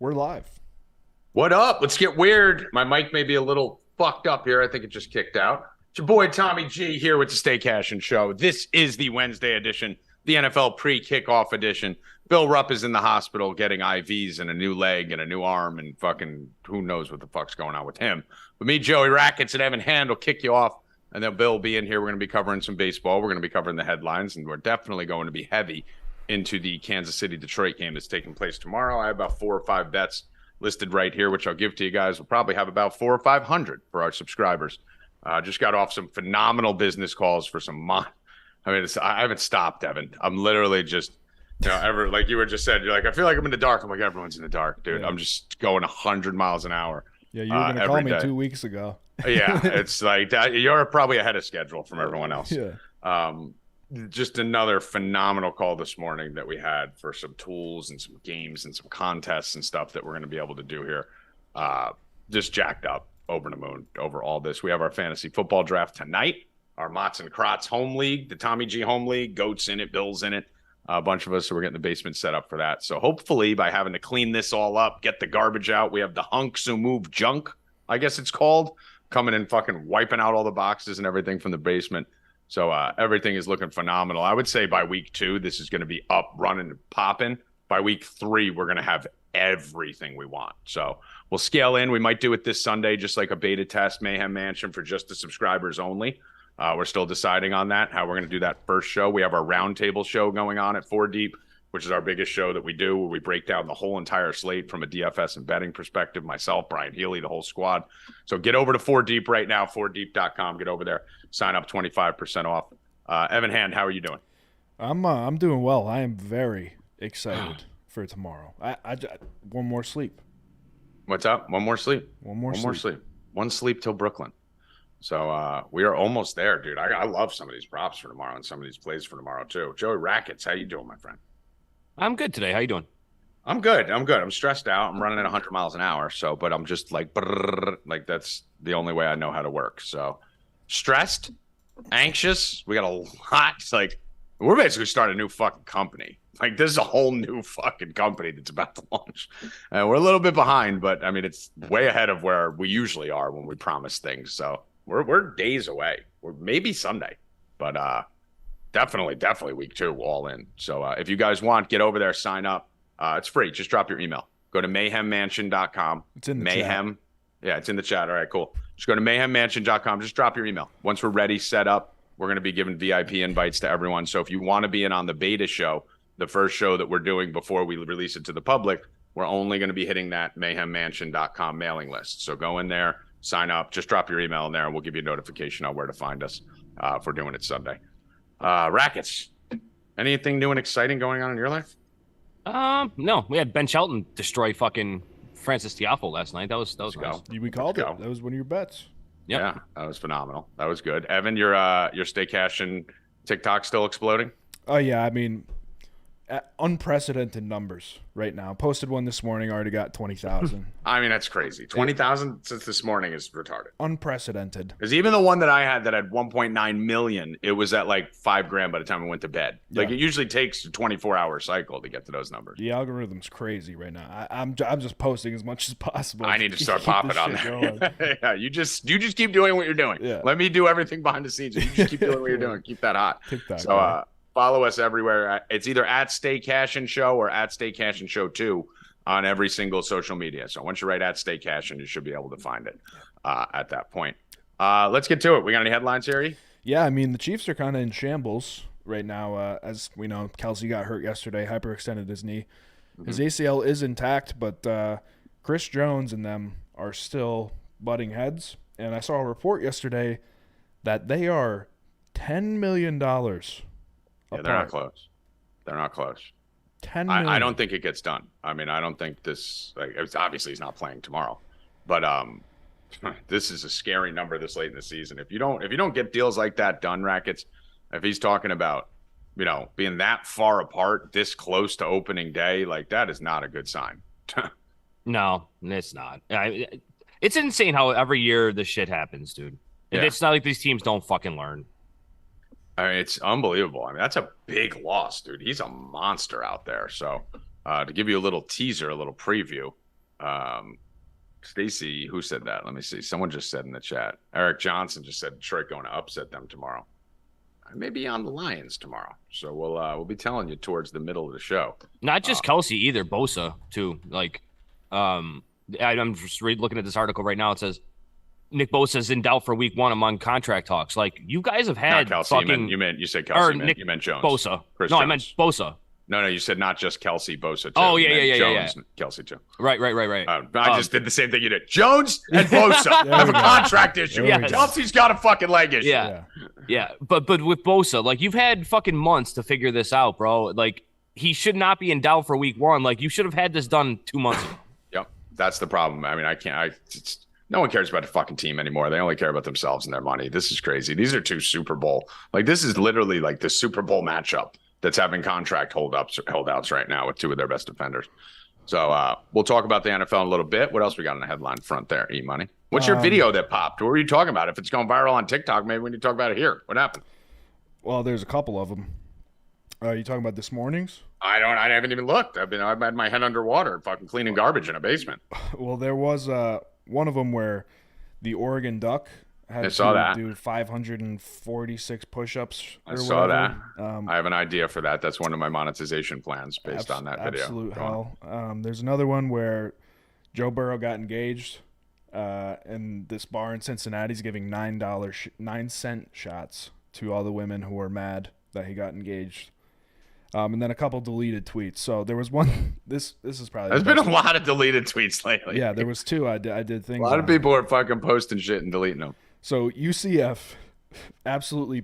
We're live. What up? Let's get weird. My mic may be a little fucked up here. I think it just kicked out. It's your boy Tommy G here with the Stay Cashin show. This is the Wednesday edition, the NFL pre-kickoff edition. Bill Rupp is in the hospital getting IVs and a new leg and a new arm and fucking who knows what the fuck's going on with him. But me, Joey Rackets, and Evan Hand will kick you off, and then Bill will be in here. We're going to be covering some baseball. We're going to be covering the headlines, and we're definitely going to be heavy into the Kansas City-Detroit game that's taking place tomorrow. I have about 4 or 5 bets listed right here, which I'll give to you guys. We'll probably have about 400 or 500 for our subscribers. Just got off some phenomenal business calls for some I haven't stopped, Evan. I'm literally just, like you were just said, you're like, I feel like I'm in the dark. I'm like, everyone's in the dark, dude. Yeah. I'm just going 100 miles an hour. Yeah, you were going to call me day. 2 weeks ago. Yeah, it's like that. You're probably ahead of schedule from everyone else. Yeah. Just another phenomenal call this morning that we had for some tools and some games and some contests and stuff that we're going to be able to do here. Just jacked up, over the moon over all this. We have our fantasy football draft tonight, our Mott's and Krotz home league, the Tommy G home league, Goat's in it, Bill's in it, a bunch of us. So we're getting the basement set up for that. So hopefully by having to clean this all up, get the garbage out, we have the hunks who move junk, I guess it's called, coming in fucking wiping out all the boxes and everything from the basement. So everything is looking phenomenal. I would say by week 2, this is going to be up, running, and popping. By week 3, we're going to have everything we want. So we'll scale in. We might do it this Sunday, just like a beta test, Mayhem Mansion, for just the subscribers only. We're still deciding on that, how we're going to do that first show. We have our roundtable show going on at 4 Deep, which is our biggest show that we do, where we break down the whole entire slate from a DFS and betting perspective. Myself, Brian Healy, the whole squad. So get over to 4 Deep right now, 4deep.com. Get over there, sign up, 25% off. Evan Hand, how are you doing? I'm doing well. I am very excited for tomorrow. I one more sleep. What's up? One more sleep. One more sleep. One sleep till Brooklyn. So we are almost there, dude. I love some of these props for tomorrow and some of these plays for tomorrow too. Joey Rackets, how you doing, my friend? I'm good today. How you doing? I'm good. I'm stressed out. I'm running at 100 miles an hour. So, but I'm just like that's the only way I know how to work. So stressed, anxious. We got a lot. It's like we're basically starting a new fucking company. Like this is a whole new fucking company that's about to launch. We're a little bit behind, but I mean, it's way ahead of where we usually are when we promise things. So we're days away. We're maybe Sunday, but definitely week 2 all in. So if you guys want, get over there, sign up. It's free. Just drop your email. Go to mayhemmansion.com. It's in the Mayhem. Chat. Yeah, it's in the chat. All right, cool. Just go to mayhemmansion.com. Just drop your email. Once we're ready, set up, we're going to be giving VIP invites to everyone. So if you want to be in on the beta show, the first show that we're doing before we release it to the public, we're only going to be hitting that mayhemmansion.com mailing list. So go in there, sign up, just drop your email in there, and we'll give you a notification on where to find us if we're doing it Sunday. Rackets, anything new and exciting going on in your life? No. We had Ben Shelton destroy fucking Francis Tiafoe last night. That was nice. We called it. That was one of your bets. Yep. Yeah, that was phenomenal. That was good. Evan, your Stay Cashin TikTok still exploding? Oh yeah, I mean, unprecedented numbers right now. Posted one this morning, already got 20,000. I mean, that's crazy. 20,000 since this morning is retarded. Unprecedented. Because even the one that I had that had 1.9 million, it was at like $5,000 by the time I went to bed. Like it usually takes a 24-hour cycle to get to those numbers. The algorithm's crazy right now. I'm just posting as much as possible. I need to start popping on there. Yeah, you just keep doing what you're doing. Yeah. Let me do everything behind the scenes. You just keep doing what you're doing. Keep that hot. TikTok, so follow us everywhere. It's either at Stay Cashin Show or at Stay Cashin Show 2 on every single social media. So once you write at Stay Cashin, you should be able to find it at that point. Let's get to it. We got any headlines here? Yeah, I mean, the Chiefs are kind of in shambles right now. As we know, Kelsey got hurt yesterday, hyperextended his knee. His ACL is intact, but Chris Jones and them are still butting heads. And I saw a report yesterday that they are $10 million Yeah, they're not close. They're not close. 10 million. I don't think it gets done. I mean, I don't think this. Like, it's obviously he's not playing tomorrow, but this is a scary number this late in the season. If you don't get deals like that done, Rackets, if he's talking about, being that far apart, this close to opening day, like that is not a good sign. No, it's not. It's insane how every year this shit happens, dude. Yeah. It's not like these teams don't fucking learn. I mean, it's unbelievable. I mean, that's a big loss, dude. He's a monster out there. So to give you a little teaser, a little preview, Stacy, who said that? Let me see. Someone just said in the chat. Eric Johnson just said Detroit going to upset them tomorrow. I may be on the Lions tomorrow, so we'll be telling you towards the middle of the show. Not just Kelsey either, Bosa too. Like, I'm just looking at this article right now. It says Nick Bosa is in doubt for Week 1 among contract talks. Like, you guys have had not Kelsey. fucking. You said Kelsey. Nick, you meant Jones. Bosa. Chris no, Jones. I meant Bosa. No, you said not just Kelsey, Bosa too. Oh, You yeah, meant Jones, Kelsey too. Right. I just did the same thing you did. Jones and Bosa have a contract issue. Yes. Kelsey's got a fucking leg issue. Yeah. But with Bosa, like, you've had fucking months to figure this out, bro. Like, he should not be in doubt for Week 1. Like, you should have had this done 2 months ago. Yep, that's the problem. I mean, no one cares about the fucking team anymore. They only care about themselves and their money. This is crazy. These are 2 Super Bowl. Like, this is literally like the Super Bowl matchup that's having contract holdouts right now with 2 of their best defenders. So we'll talk about the NFL in a little bit. What else we got in the headline front there, E-Money? What's your video that popped? What were you talking about? If it's going viral on TikTok, maybe we need to talk about it here. What happened? Well, there's a couple of them. Are you talking about this morning's? I haven't even looked. I've had my head underwater fucking cleaning garbage in a basement. Well, there was one of them where the Oregon Duck had to do 546 push-ups. I saw that. I have an idea for that. That's one of my monetization plans based on that video. Absolute hell. There's another one where Joe Burrow got engaged, and this bar in Cincinnati is giving $9 shots to all the women who were mad that he got engaged. And then a couple deleted tweets. So there was one. This is probably. There's been a lot of deleted tweets lately. Yeah, there was 2. I did things. A lot of people are fucking posting shit and deleting them. So UCF absolutely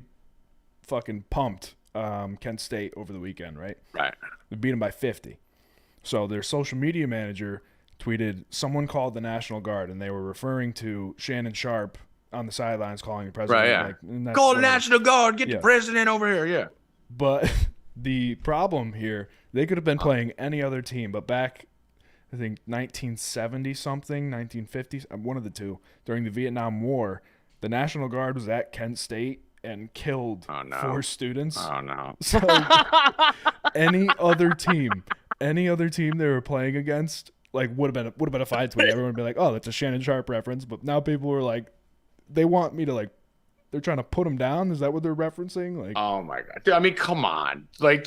fucking pumped Kent State over the weekend, right? Right. They beat them by 50. So their social media manager tweeted, someone called the National Guard, and they were referring to Shannon Sharp on the sidelines calling the president. Right, yeah. Call the National Guard. Get the president over here. Yeah. But the problem here, they could have been playing any other team, but back, I think, 1970-something, 1950s, one of the two, during the Vietnam War, the National Guard was at Kent State and killed 4 students. Oh, no. So any other team they were playing against, like, would have been a fight tweet. Everyone would be like, oh, that's a Shannon Sharp reference. But now people were like, they want me to, like, they're trying to put him down. Is that what they're referencing? Like, oh my god! Dude, I mean, come on! Like,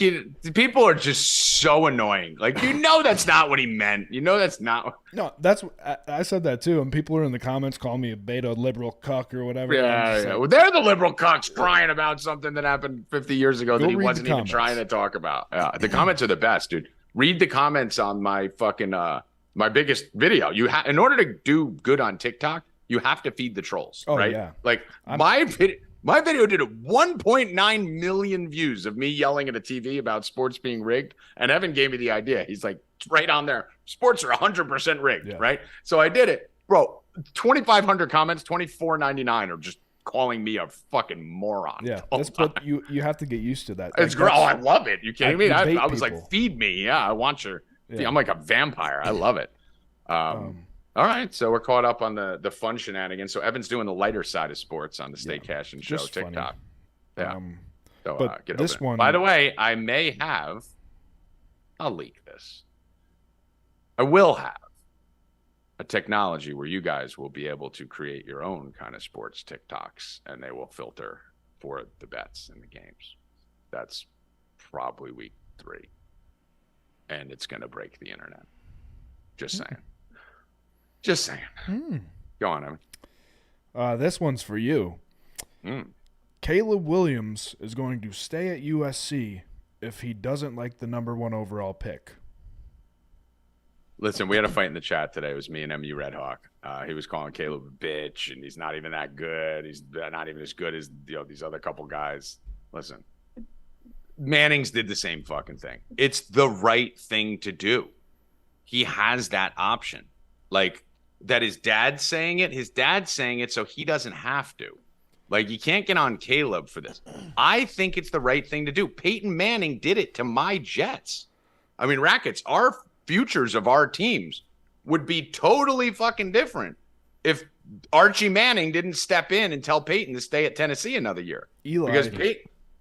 people are just so annoying. Like, that's not what he meant. That's not. No, that's I said that too, and people are in the comments calling me a beta liberal cuck or whatever. Yeah. Like, well, they're the liberal cucks crying about something that happened 50 years ago that he wasn't even trying to talk about. Yeah, the comments are the best, dude. Read the comments on my fucking my biggest video. In order to do good on TikTok, you have to feed the trolls, right? Yeah. Like my video did 1.9 million views of me yelling at a TV about sports being rigged, and Evan gave me the idea. He's like, it's right on there. Sports are 100% rigged, right? So I did it, bro. 2,500 comments, 24.99 are just calling me a fucking moron. Yeah, but you have to get used to that. It's great. Oh, I love it. You kidding me? I was like, feed me. Yeah, I want your. Yeah. I'm like a vampire. I love it. All right, so we're caught up on the fun shenanigans. So Evan's doing the lighter side of sports on the Stay Cashin show TikTok. Funny. Yeah. So get this over one. By the way, I may have. I'll leak this. I will have a technology where you guys will be able to create your own kind of sports TikToks, and they will filter for the bets and the games. That's probably week 3, and it's going to break the internet. Just saying. Just saying. Go on, Evan. This one's for you. Caleb Williams is going to stay at USC if he doesn't like the number 1 overall pick. Listen, we had a fight in the chat today. It was me and MU Red Hawk. He was calling Caleb a bitch, and he's not even that good. He's not even as good as these other couple guys. Listen, Manning's did the same fucking thing. It's the right thing to do. He has that option. Like, that his dad's saying it so he doesn't have to. Like, you can't get on Caleb for this. I think it's the right thing to do. Peyton Manning did it to my Jets. I mean, Rackets, our futures of our teams would be totally fucking different if Archie Manning didn't step in and tell Peyton to stay at Tennessee another year. Because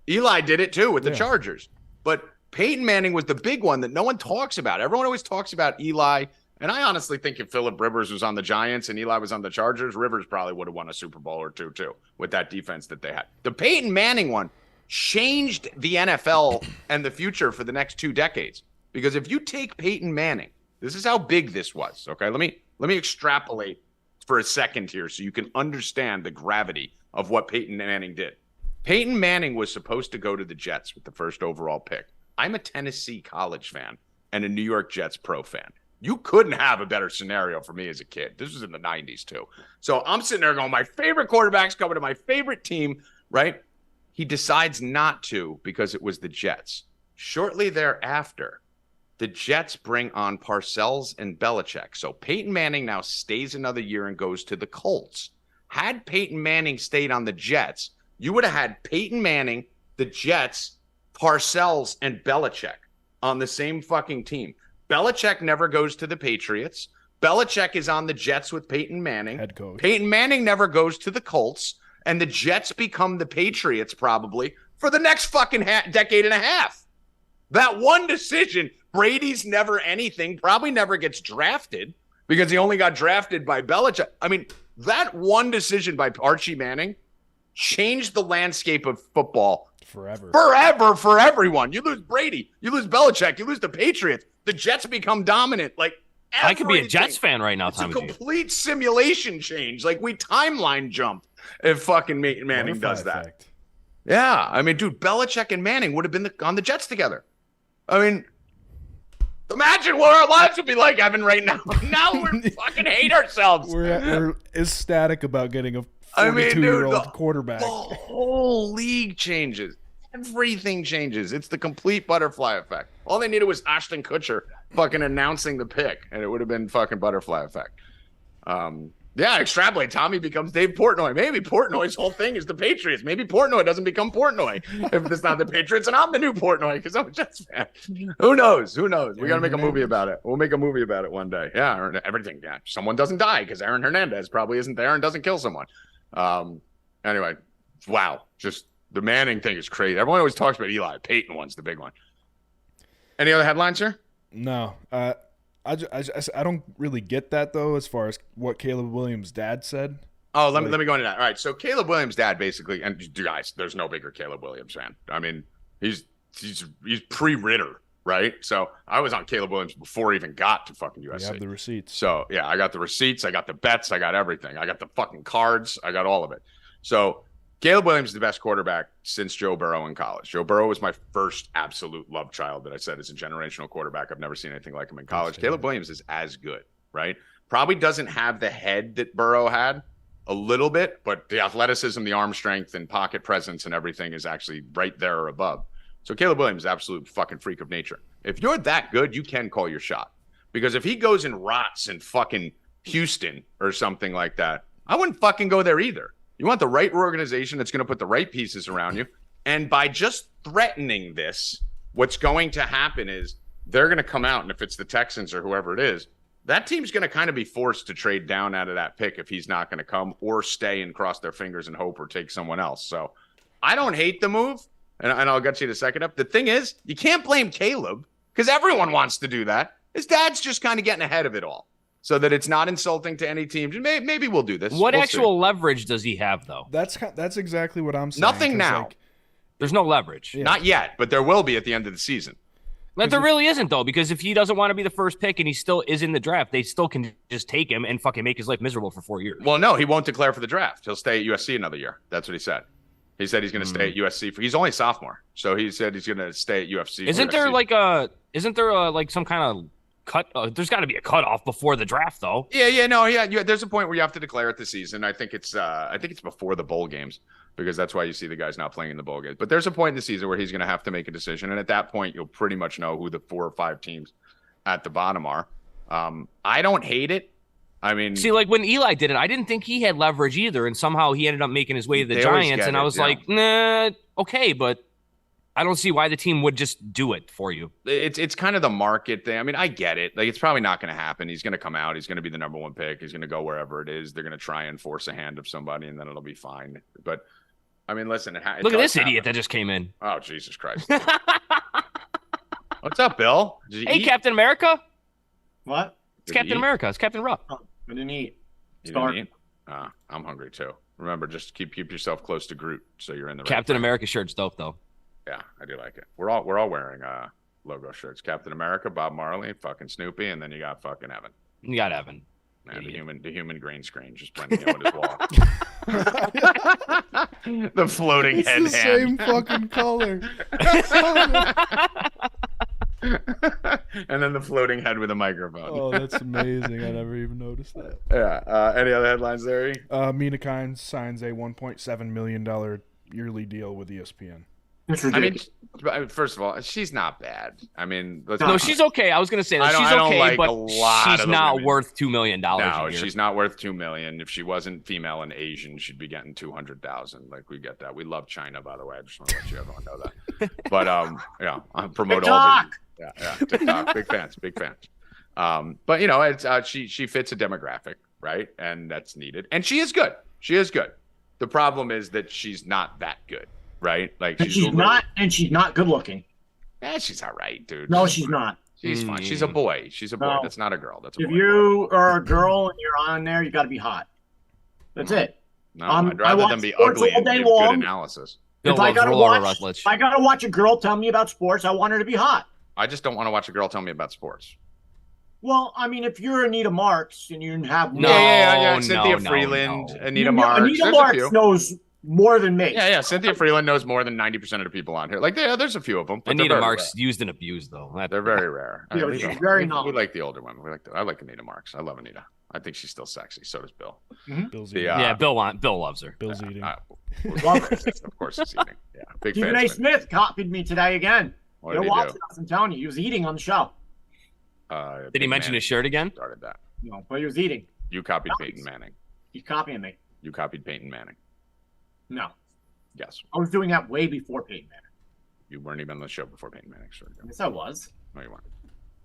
Eli did it too with the Chargers. But Peyton Manning was the big one that no one talks about. Everyone always talks about Eli And I honestly think if Phillip Rivers was on the Giants and Eli was on the Chargers, Rivers probably would have won a Super Bowl or two, too, with that defense that they had. The Peyton Manning one changed the NFL and the future for the next 2 decades. Because if you take Peyton Manning, this is how big this was. Okay, let me extrapolate for a second here so you can understand the gravity of what Peyton Manning did. Peyton Manning was supposed to go to the Jets with the first overall pick. I'm a Tennessee college fan and a New York Jets pro fan. You couldn't have a better scenario for me as a kid. This was in the 90s, too. So I'm sitting there going, my favorite quarterback's coming to my favorite team, right? He decides not to because it was the Jets. Shortly thereafter, the Jets bring on Parcells and Belichick. So Peyton Manning now stays another year and goes to the Colts. Had Peyton Manning stayed on the Jets, you would have had Peyton Manning, the Jets, Parcells, and Belichick on the same fucking team. Belichick never goes to the Patriots. Belichick is on the Jets with Peyton Manning. Head coach. Peyton Manning never goes to the Colts. And the Jets become the Patriots probably for the next fucking decade and a half. That one decision, Brady's never anything, probably never gets drafted because he only got drafted by Belichick. I mean, that one decision by Archie Manning changed the landscape of football forever for everyone. You lose Brady, you lose Belichick, you lose the Patriots. The Jets become dominant. Like I could be a Jets fan right now, It's Tommy. a complete simulation change. Like we timeline jump if fucking Manning does that. Effect. Yeah, I mean, dude, Belichick and Manning would have been on the Jets together. I mean, imagine what our lives would be like, Evan, right now. Now we fucking hate ourselves. We're ecstatic about getting a I mean, 42-year-old quarterback. The whole league changes. Everything changes. It's the complete butterfly effect. All they needed was Ashton Kutcher fucking announcing the pick, and it would have been fucking butterfly effect. Yeah, extrapolate. Tommy becomes Dave Portnoy. Maybe Portnoy's whole thing is the Patriots. Maybe Portnoy doesn't become Portnoy if it's not the Patriots, and I'm the new Portnoy because I'm a Jets fan. Who knows? Who knows? We got to make a movie about it. We'll make a movie about it one day. Yeah, everything. Yeah, someone doesn't die because Aaron Hernandez probably isn't there and doesn't kill someone. Anyway, wow. Just the Manning thing is crazy. Everyone always talks about Eli. Peyton one's the big one. Any other headlines here? No. I don't really get that, though, as far as what Caleb Williams' dad said. Oh, let me go into that. All right, so Caleb Williams' dad basically, and guys, there's no bigger Caleb Williams fan. I mean, he's pre-Ritter, right? So I was on Caleb Williams before he even got to fucking USC. You have the receipts. So, yeah, I got the receipts. I got the bets. I got everything. I got the fucking cards. I got all of it. So Caleb Williams is the best quarterback since Joe Burrow in college. Joe Burrow was my first absolute love child that I said is a generational quarterback. I've never seen anything like him in college. Caleb Williams is as good, right? Probably doesn't have the head that Burrow had a little bit, but the athleticism, the arm strength, and pocket presence and everything is actually right there or above. So Caleb Williams is an absolute fucking freak of nature. If you're that good, you can call your shot. Because if he goes and rots in fucking Houston or something like that, I wouldn't fucking go there either. You want the right organization that's going to put the right pieces around you. And by just threatening this, what's going to happen is they're going to come out, and if it's the Texans or whoever it is, that team's going to kind of be forced to trade down out of that pick if he's not going to come, or stay and cross their fingers and hope or take someone else. So I don't hate the move, and I'll get you to second up. The thing is, you can't blame Caleb because everyone wants to do that. His dad's just kind of getting ahead of it all, so that it's not insulting to any team. Maybe we'll do this. What We'll actual see. leverage does he have, though? That's exactly what I'm saying. Nothing 'cause, now. like, There's no leverage. Yeah. Not yet, but there will be at the end of the season. Like, there really isn't, though, because if he doesn't want to be the first pick and he still is in the draft, they still can just take him and fucking make his life miserable for 4 years. Well, no, he won't declare for the draft. He'll stay at USC another year. That's what he said. He said he's going to stay at USC. He's only a sophomore, so he said he's going to stay at UFC. Isn't there like some kind of cut? There's got to be a cutoff before the draft, though. Yeah. There's a point where you have to declare it this season. I think it's before the bowl games, because that's why you see the guys not playing in the bowl games. But there's a point in the season where he's going to have to make a decision, and at that point, you'll pretty much know who the 4 or 5 teams at the bottom are. I don't hate it. I mean, See, like when Eli did it, I didn't think he had leverage either, and somehow he ended up making his way to the They always Giants, get and it, I was yeah. like, nah, okay, but I don't see why the team would just do it for you. it's kind of the market thing. I mean, I get it. Like, it's probably not going to happen. He's going to come out. He's going to be the number 1 pick. He's going to go wherever it is. They're going to try and force a hand of somebody, and then it'll be fine. But I mean, listen. Look Look at this idiot that just came in. Oh, Jesus Christ! What's up, Bill? Did you Hey, eat? Captain America. What? It's Captain America. It's Captain Rupp. I didn't eat. You didn't eat? I'm hungry too. Remember, just keep yourself close to Groot, so you're in the Captain right America shirt's dope though. Yeah, I do like it. We're all wearing logo shirts. Captain America, Bob Marley, fucking Snoopy, and then you got fucking Evan. You got Evan. Man, the human green screen just blending in with his wall. The floating It's head the hand. same fucking color. And then the floating head with a microphone. Oh, that's amazing. I never even noticed that. Yeah. Any other headlines there? E? Mina Kimes signs a $1.7 million yearly deal with ESPN. It's I mean, ridiculous. first of all, she's not bad. I mean, No, she's okay. I was gonna say that she's I don't okay, like a but lot she's of the not women. worth $2 million. No, a year. she's not worth $2 million. If she wasn't female and Asian, she'd be getting 200,000. Like, we get that. We love China, by the way. I just want to let you everyone know that. But yeah, I promote all the TikTok. Big fans. But it's she fits a demographic, right? And that's needed. And she is good. The problem is that she's not that good, right? Like, she's not good looking. Yeah, she's all right, dude. No, she's not. She's fine. She's a boy. No. That's not a girl. That's a If boy. you are a girl and you're on there, you got to be hot. That's it. No, I I'd rather watch them be sports ugly all and day give long. good analysis. Bill If I loves gotta Laura watch, Rutledge. if I gotta watch a girl tell me about sports, I want her to be hot. I just don't want to watch a girl tell me about sports. Well, I mean, if you're Anita Marks and you have No, Yeah. no, Cynthia no, Freeland, no. Anita Marks. Anita There's a Marks few. knows more than me. Yeah. Cynthia Freeland knows more than 90% of the people on here. Like, there's a few of them. But Anita they're very Marks rare. used and abused though. They're very rare. Yeah, We she's don't- very we knowledgeable. like the older women. I like Anita Marks. I love Anita. I think she's still sexy. So does Bill. Bill's The, eating. Yeah, Bill loves her. Bill's eating. Love her. Of course, he's eating. Yeah, big Stephen fan. A. Smith copied me today again. What You're did he watching do? us, I'm telling you. He was eating on the show. Did he mention his shirt again? Started that. No, but he was eating. You copied Peyton Manning. He's copying me. You copied Peyton Manning. No, Yes. I was doing that way before Peyton Manning. You weren't even on the show before Peyton Manning started. Yes, I was. No, you weren't.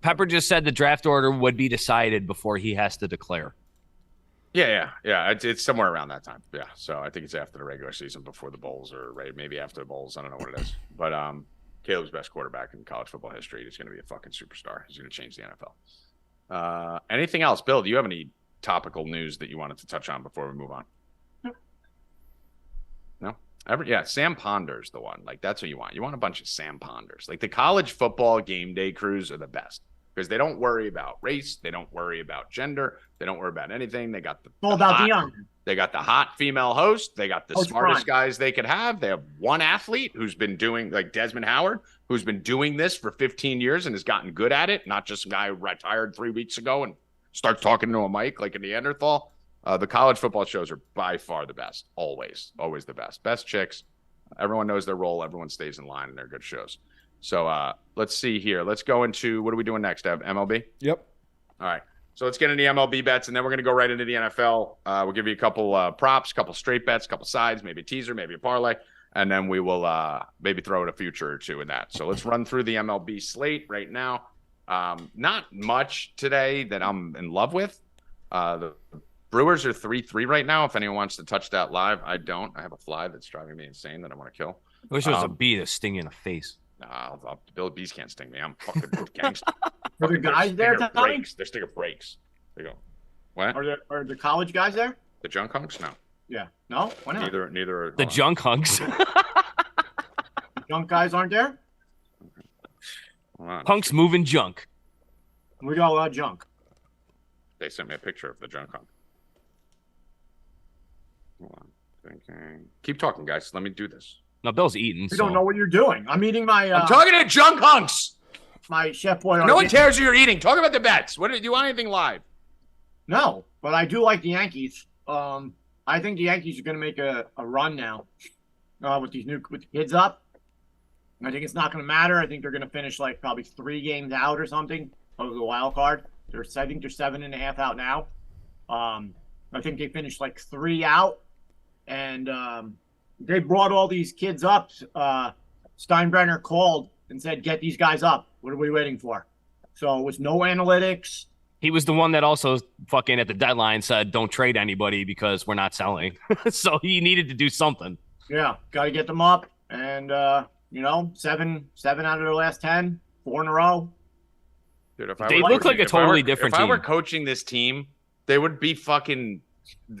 Pepper just said the draft order would be decided before he has to declare. Yeah. It's somewhere around that time. Yeah. So I think it's after the regular season, before the bowls, or right, maybe after the bowls. I don't know what it is. But Caleb's best quarterback in college football history. He's going to be a fucking superstar. He's going to change the NFL. Anything else, Bill? Do you have any topical news that you wanted to touch on before we move on? No. Sam Ponder's the one. Like, that's what you want. You want a bunch of Sam Ponders. Like, the college football game day crews are the best because they don't worry about race. They don't worry about gender. They don't worry about anything. They got All about hot, Dion. They got the hot female host. They got the Coach smartest Prime. guys they could have. They have one athlete who's been doing, like Desmond Howard, who's been doing this for 15 years and has gotten good at it. Not just a guy who retired 3 weeks ago and starts talking to a mic like a Neanderthal. The college football shows are by far the best. Always the best. Best chicks. Everyone knows their role. Everyone stays in line, and they're good shows. So let's see here. Let's go into, what are we doing next, Ev? MLB? Yep. All right. So let's get into the MLB bets, and then we're going to go right into the NFL. We'll give you a couple props, a couple straight bets, a couple sides, maybe a teaser, maybe a parlay, and then we will maybe throw in a future or two in that. So let's run through the MLB slate right now. Not much today that I'm in love with. The Brewers are 3-3 right now. If anyone wants to touch that live, I don't. I have a fly that's driving me insane that I want to kill. I wish it was a bee to sting you in the face. Bill Bees can't sting me. I'm fucking gangster. Are there guys there, Tommy? They're stinger breaks. They go. What? Are the college guys there? The junk hunks? No. Yeah. No? Why not? Neither are The junk hunks. Junk guys aren't there? Hold on. Hunks moving junk. We got a lot of junk. They sent me a picture of the junk hunk. Hold on. Thinking. Keep talking, guys. Let me do this. No, Bill's eating. We don't know what you're doing. I'm eating my I'm talking to junk hunks. my Chef Boy. No one cares who you're eating. Talk about the bets. What do you want? Anything live? No, but I do like the Yankees. I think the Yankees are going to make a run now with the kids up. I think it's not going to matter. I think they're going to finish like probably 3 games out or something of the wild card. I think they're 7.5 out now. I think they finished like 3 out, and they brought all these kids up. Steinbrenner called and said, "Get these guys up. What are we waiting for?" So with no analytics. He was the one that also fucking at the deadline said, "Don't trade anybody because we're not selling." So he needed to do something. Yeah, got to get them up, and 7 out of their last 10, 4 in a row. Dude, if I They were look coaching- like a if I were- totally different If I were team. coaching this team, they would be fucking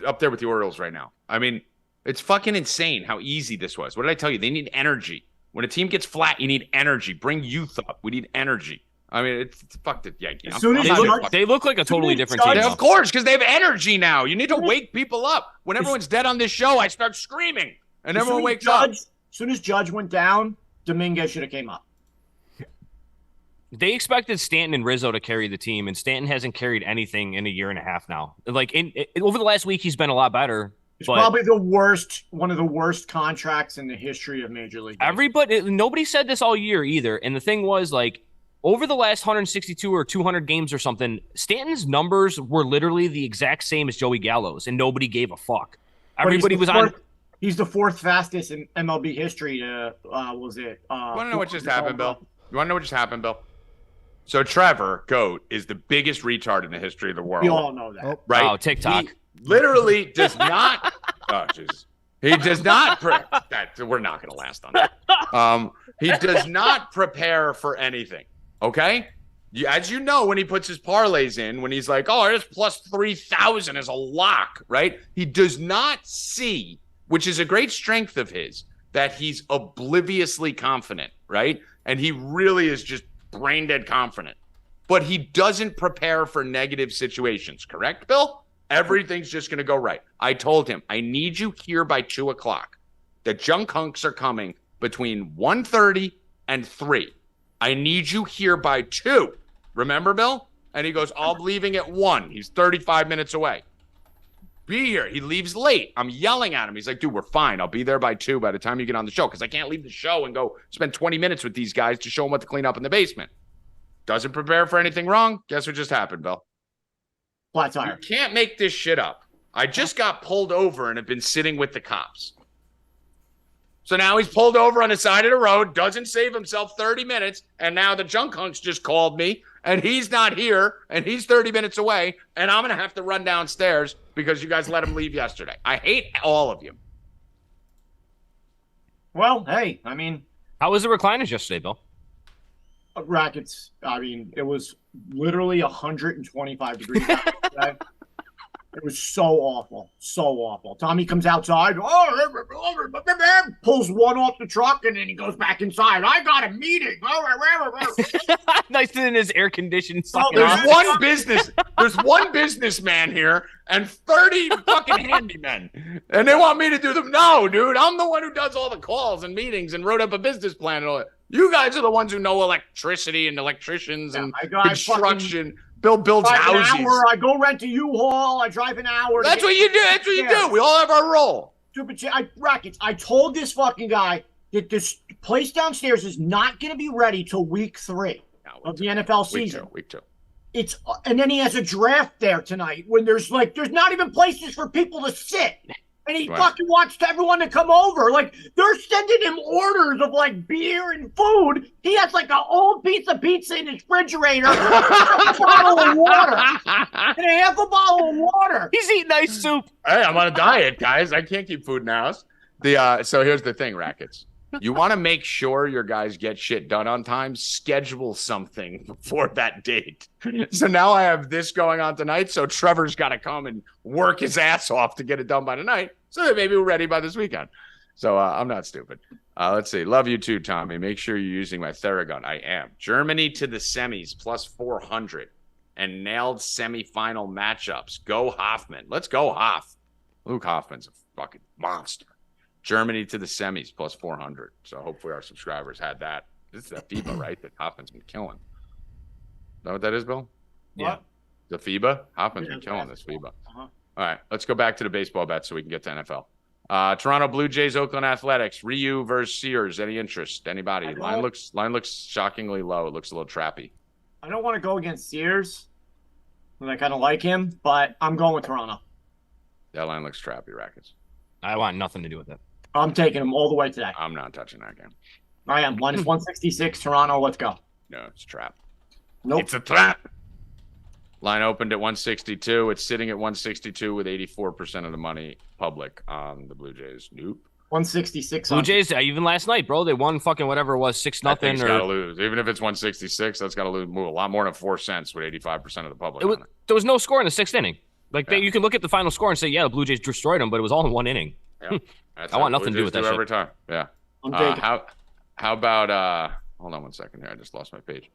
up there with the Orioles right now. I mean, it's fucking insane how easy this was. What did I tell you? They need energy. When a team gets flat, you need energy. Bring youth up. We need energy. I mean, it's fuck the Yankees. As soon as They look like a totally different team. Of though. course, because they have energy now. You need to wake people up. When everyone's dead on this show, I start screaming, and everyone wakes up. As soon as Judge went down, Dominguez should have came up. They expected Stanton and Rizzo to carry the team, and Stanton hasn't carried anything in a year and a half now. Like over the last week, he's been a lot better. It's but probably one of the worst contracts in the history of Major League Baseball. Nobody said this all year either. And the thing was, like, over the last 162 or 200 games or something, Stanton's numbers were literally the exact same as Joey Gallo's, and nobody gave a fuck. Everybody was on. He's the fourth fastest in MLB history to You want to know what just happened, Bill? You want to know what just happened, Bill? So Trevor Goat is the biggest retard in the history of the world. We all know that. Right? Oh, TikTok. He literally does not. Oh, Jesus. He does not. We're not going to last on that. He does not prepare for anything. Okay? As you know, when he puts his parlays in, when he's like, oh, this plus 3,000 is a lock, right? He does not see, which is a great strength of his, that he's obliviously confident, right? And he really is just brain dead confident. But he doesn't prepare for negative situations, correct, Bill? Everything's just going to go right. I told him, I need you here by 2 o'clock. The junk hunks are coming between 1:30 and 3. I need you here by 2. Remember, Bill? And he goes, I'm leaving at 1. He's 35 minutes away. Be here. He leaves late. I'm yelling at him. He's like, dude, we're fine. I'll be there by 2 by the time you get on the show, because I can't leave the show and go spend 20 minutes with these guys to show them what to clean up in the basement. Doesn't prepare for anything wrong. Guess what just happened, Bill? Flat tire. You can't make this shit up. I just got pulled over and have been sitting with the cops. So now he's pulled over on the side of the road, doesn't save himself 30 minutes, and now the junk hunks just called me, and he's not here, and he's 30 minutes away, and I'm going to have to run downstairs because you guys let him leave yesterday. I hate all of you. Well, hey, I mean, How was the recliners yesterday, Bill? Rackets. I mean, it was literally 125 degrees outside. It was so awful. So awful. Tommy comes outside, pulls one off the truck, and then he goes back inside. I got a meeting. Nice in his air conditioned. There's one businessman here and 30 fucking handymen. And they want me to do them. No, dude, I'm the one who does all the calls and meetings and wrote up a business plan and all that. You guys are the ones who know electricity and electricians and construction. Bill builds houses. I go rent a U-Haul. I drive an hour. That's what you do. That's what you do. We all have our role. Stupid shit. Rackets. I told this fucking guy that this place downstairs is not going to be ready till week 3 of the NFL season. Week two. And then he has a draft there tonight when there's not even places for people to sit. And he fucking wants everyone to come over. Like, they're sending him orders of, like, beer and food. He has, like, an old piece of pizza in his refrigerator, and a bottle of water. And a half a bottle of water. He's eating nice soup. Hey, I'm on a diet, guys. I can't keep food in the house. So here's the thing, Rackets. You want to make sure your guys get shit done on time, schedule something before that date. So now I have this going on tonight, so Trevor's got to come and work his ass off to get it done by tonight, so that maybe we're ready by this weekend. So I'm not stupid. Let's see. Love you too, Tommy. Make sure you're using my Theragun. I am. Germany to the semis, plus 400, and nailed semifinal matchups. Go Hoffman. Let's go Hoff. Luke Hoffman's a fucking monster. Germany to the semis, plus 400. So hopefully our subscribers had that. This is that FIBA, right? That Hoffman's been killing. Is that what that is, Bill? Yeah. The FIBA? Hoffman's been killing this FIBA. All right, let's go back to the baseball bets so we can get to NFL. Toronto Blue Jays, Oakland Athletics. Ryu versus Sears. Any interest? Anybody? Line looks shockingly low. It looks a little trappy. I don't want to go against Sears. I kind of like him, but I'm going with Toronto. That line looks trappy, Rackets. I want nothing to do with it. I'm taking him all the way today. I'm not touching that game. I am. Minus 166, Toronto. Let's go. No, it's a trap. Nope. It's a trap. Line opened at 162. It's sitting at 162 with 84% of the money public on the Blue Jays. Nope. 166. Blue Jays, even last night, bro, they won fucking whatever it was, 6-0. That thing's got to lose. Even if it's 166, that's got to lose move a lot more than 4 cents with 85% of the public on it. There was no score in the 6th inning. Like, you can look at the final score and say, yeah, the Blue Jays destroyed them, but it was all in 1 inning. Yeah. I want nothing to do with that shit. Every time. Yeah. I'm taking. How about hold on one second here. I just lost my page.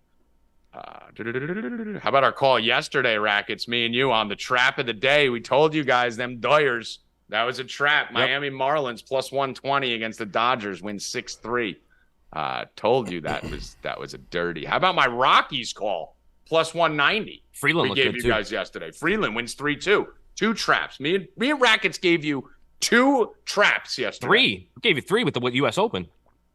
How about our call yesterday, Rackets? Me and you on the trap of the day. We told you guys them Doyers. That was a trap. Yep. Miami Marlins plus 120 against the Dodgers, win 6-3. Told you that was a dirty. How about my Rockies call? Plus 190. Freeland we gave you guys yesterday. Freeland wins 3-2. 2 traps. Me and Rackets gave you 2 traps yesterday. 3. We gave you 3 with the U.S. Open.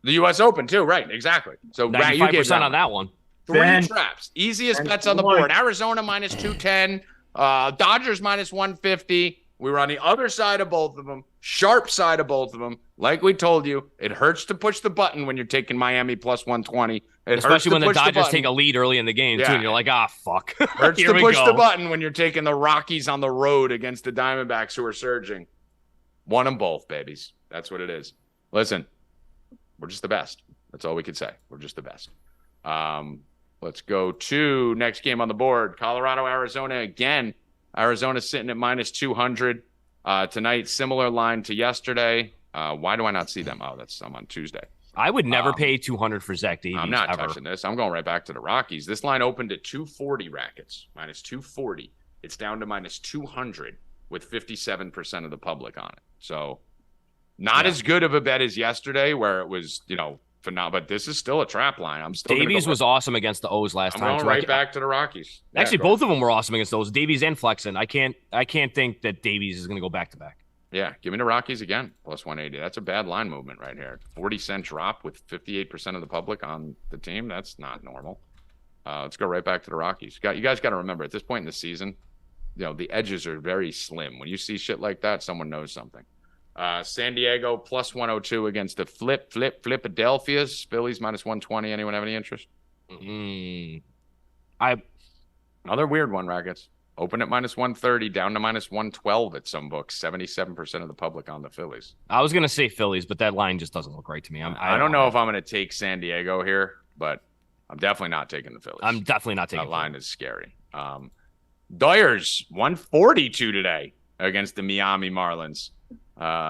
The U.S. Open too, right? Exactly. So 95% on that one. 3 traps. Easiest bets on the board. Arizona minus 210. Dodgers minus 150. We were on the other side of both of them. Sharp side of both of them. Like we told you, it hurts to push the button when you're taking Miami plus 120. Especially when the Dodgers take a lead early in the game, too, and you're like, fuck. Hurts to push the button when you're taking the Rockies on the road against the Diamondbacks who are surging. Won them both, babies. That's what it is. Listen, we're just the best. That's all we could say. We're just the best. Let's go to next game on the board. Colorado, Arizona again. Arizona's sitting at minus 200 tonight. Similar line to yesterday. Why do I not see them? I'm on Tuesday. I would never pay 200 for Zach Davies. I'm not touching this. I'm going right back to the Rockies. This line opened at 240 Rackets, minus 240. It's down to minus 200 with 57% of the public on it. So not as good of a bet as yesterday where it was, phenomenal. But this is still a trap line. I'm still Davies was awesome against the O's last time. I'm going right back to the Rockies. Actually, both of them were awesome against those. Davies and Flexen. I can't think that Davies is going to go back to back. Yeah, give me the Rockies again, plus 180. That's a bad line movement right here. 40-cent drop with 58% of the public on the team. That's not normal. Let's go right back to the Rockies. You guys got to remember, at this point in the season, the edges are very slim. When you see shit like that, someone knows something. San Diego plus 102 against the Philadelphia's. Phillies minus 120. Anyone have any interest? Another weird one, Rackets. Open at minus 130, down to minus 112 at some books. 77% of the public on the Phillies. I was going to say Phillies, but that line just doesn't look right to me. I don't know if I'm going to take San Diego here, but I'm definitely not taking the Phillies. I'm definitely not taking that line is scary. Doyers 142 today against the Miami Marlins.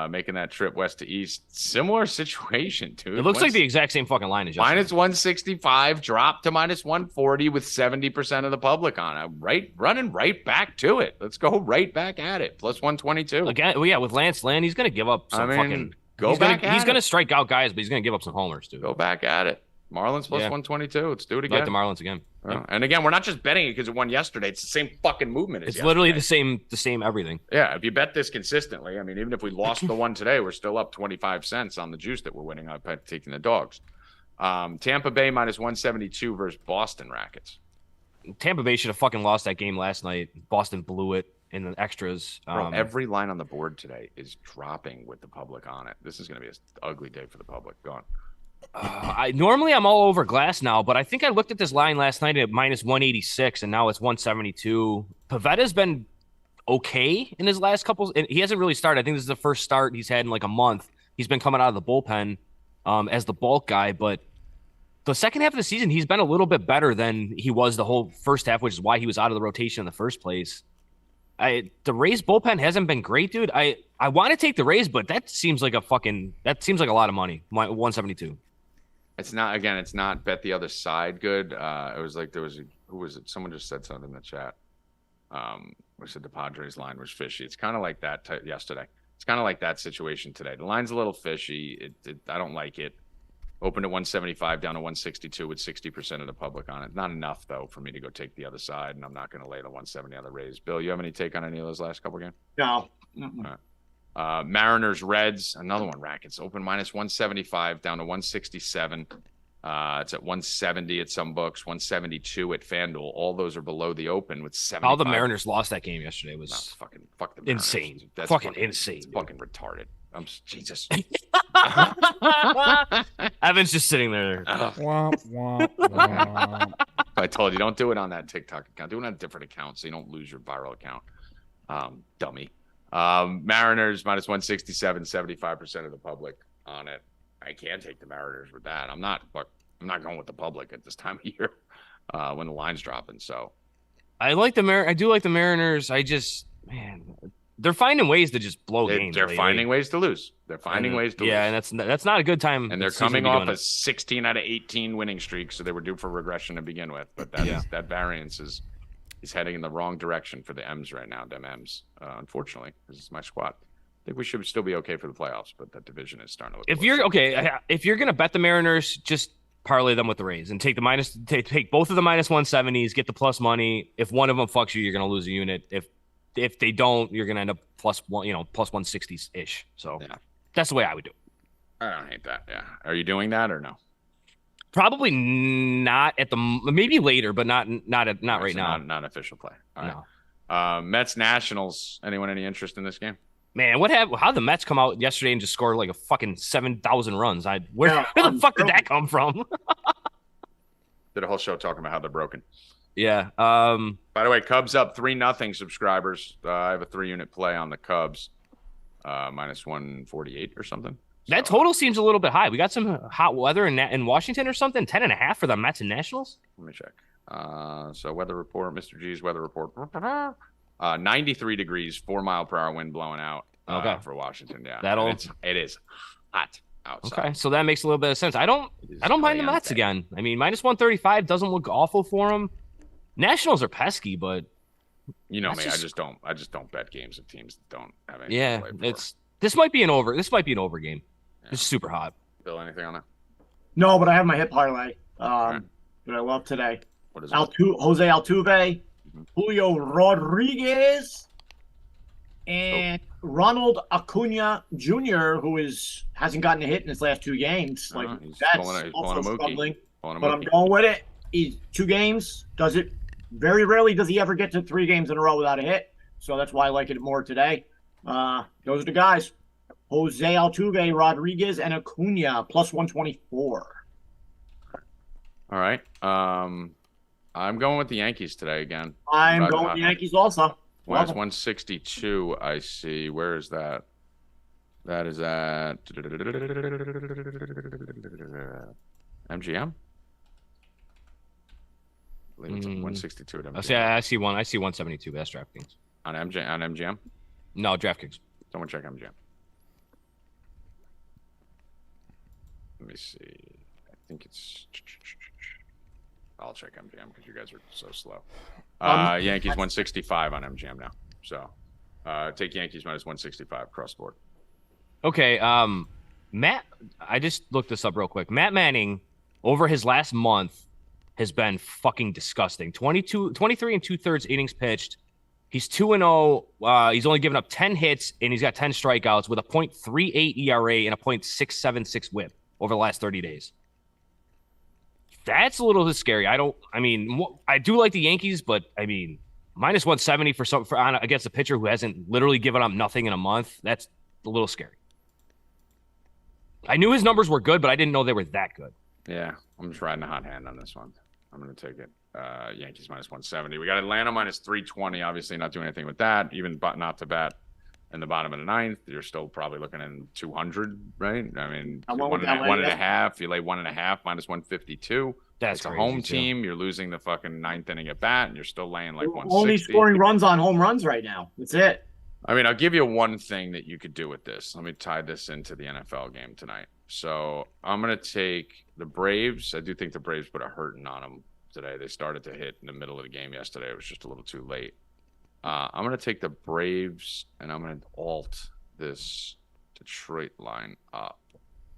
Making that trip west to east. Similar situation, dude. It looks like the exact same fucking line as yesterday. Minus 165, drop to minus 140 with 70% of the public on it. Running right back to it. Let's go right back at it. Plus 122. Again, with Lance Lynn, he's going to give up some fucking... He's going to strike out guys, but he's going to give up some homers, dude. Go back at it. Marlins plus 122. Let's do it again. Like the Marlins again. Yep. And again, we're not just betting it because it won yesterday. It's the same fucking movement as yesterday. Literally the same everything. Yeah, if you bet this consistently, even if we lost the one today, we're still up 25 cents on the juice that we're winning on taking the dogs. Tampa Bay minus 172 versus Boston Rackets. Tampa Bay should have fucking lost that game last night. Boston blew it in the extras. Bro, every line on the board today is dropping with the public on it. This is going to be an ugly day for the public. Go on. Normally I'm all over glass now, but I think I looked at this line last night at minus 186, and now it's 172. Pavetta's been okay in his last couple. He hasn't really started. I think this is the first start he's had in like a month. He's been coming out of the bullpen as the bulk guy, but the second half of the season, he's been a little bit better than he was the whole first half, which is why he was out of the rotation in the first place. The Rays bullpen hasn't been great, dude. I want to take the Rays, but that seems like a lot of money. 172. It's not bet the other side good. It was like who was it? Someone just said something in the chat. We said the Padres line was fishy. It's kind of like that yesterday. It's kind of like that situation today. The line's a little fishy. I don't like it. Opened at 175 down to 162 with 60% of the public on it. Not enough though for me to go take the other side, and I'm not going to lay the 170 on the Rays. Bill, you have any take on any of those last couple games? No. All right. Mariners, Reds, another one. Rackets open minus 175 down to 167. It's at 170 at some books, 172 at FanDuel. All those are below the open with 75. How the Mariners lost that game yesterday was fuck the Mariners. Insane. That's fucking insane. It's fucking retarded. Jesus. Evan's just sitting there. Womp, womp, womp. I told you, don't do it on that TikTok account. Do it on a different account so you don't lose your viral account. Dummy. Mariners minus 167, 75% of the public on it. I can't take the Mariners with that. I'm not going with the public at this time of year when the line's dropping. So I do like the Mariners. Man, they're finding ways to just blow games. They're finding ways to lose. They're finding ways to lose. Yeah, and that's not a good time. And they're coming off a 16 out of 18 winning streak, so they were due for regression to begin with. But that variance is heading in the wrong direction for the M's right now. Them M's, unfortunately, this is my squad. I think we should still be okay for the playoffs, but that division is starting to look. If you're gonna bet the Mariners, just parlay them with the Rays and take both of the minus 170s, get the plus money. If one of them fucks you, you're gonna lose a unit. If they don't, you're gonna end up plus 160s ish. So that's the way I would do it. I don't hate that. Yeah, are you doing that or no? Probably not maybe later, but not right now. Not an official play. All right. No. Mets Nationals. Anyone any interest in this game? Man, how the Mets come out yesterday and just score like a fucking 7,000 runs? Where the fuck did that come from? Did a whole show talking about how they're broken. Yeah. By the way, Cubs up 3-0 subscribers. I have a 3-unit play on the Cubs, minus 148 or something. That total seems a little bit high. We got some hot weather in Washington or something. 10.5 for the Mets and Nationals. Let me check. So weather report, Mr. G's weather report. 93 degrees, 4 mile per hour wind blowing out. For Washington. Yeah, it is hot outside. Okay, so that makes a little bit of sense. I don't mind the Mets again. I mean, minus 135 doesn't look awful for them. Nationals are pesky, but you know me, I just don't bet games of teams that don't have anything. Yeah, to play for. This might be an over. This might be an over game. Yeah. It's super hot. Bill, anything on that? No, but I have my hit parlay that I love today. What is Jose Altuve, Julio Rodriguez, and Ronald Acuna Jr., who hasn't gotten a hit in his last 2 games. That's also struggling. But I'm going with it. He's 2 games. Does it very rarely does he ever get to 3 games in a row without a hit. So that's why I like it more today. Those are the guys. Jose Altuve, Rodriguez, and Acuna, plus 124. All right. I'm going with the Yankees today again. I'm going with the Yankees also. Minus 162, I see. Where is that? That is at MGM? I believe it's 162 at MGM. I see 172. That's DraftKings. On MGM? No, DraftKings. Someone check MGM. Let me see. I think it's. I'll check MGM because you guys are so slow. Yankees 165 on MGM now. So take Yankees minus 165 cross board. Okay. Matt, I just looked this up real quick. Matt Manning, over his last month, has been fucking disgusting. 23 and 2/3 innings pitched. He's 2-0. He's only given up 10 hits, and he's got 10 strikeouts with a .38 ERA and a .676 WHIP over the last 30 days. That's a little bit scary. I do like the Yankees, but I mean, minus 170 against a pitcher who hasn't literally given up nothing in a month. That's a little scary. I knew his numbers were good, but I didn't know they were that good. Yeah, I'm just riding a hot hand on this one. I'm going to take it. Yankees minus 170. We got Atlanta minus 320. Obviously, not doing anything with that. Even not to bat in the bottom of the ninth. You're still probably looking in 200, right? I mean, one and a half. You lay 1.5 minus 152. That's a home team. You're losing the fucking ninth inning at bat, and you're still laying like 160. Only scoring runs on home runs right now. That's it. I mean, I'll give you one thing that you could do with this. Let me tie this into the NFL game tonight. So I'm going to take the Braves. I do think the Braves put a hurting on them today. They started to hit in the middle of the game yesterday. It was just a little too late. I'm going to take the Braves, and I'm going to alt this Detroit line up.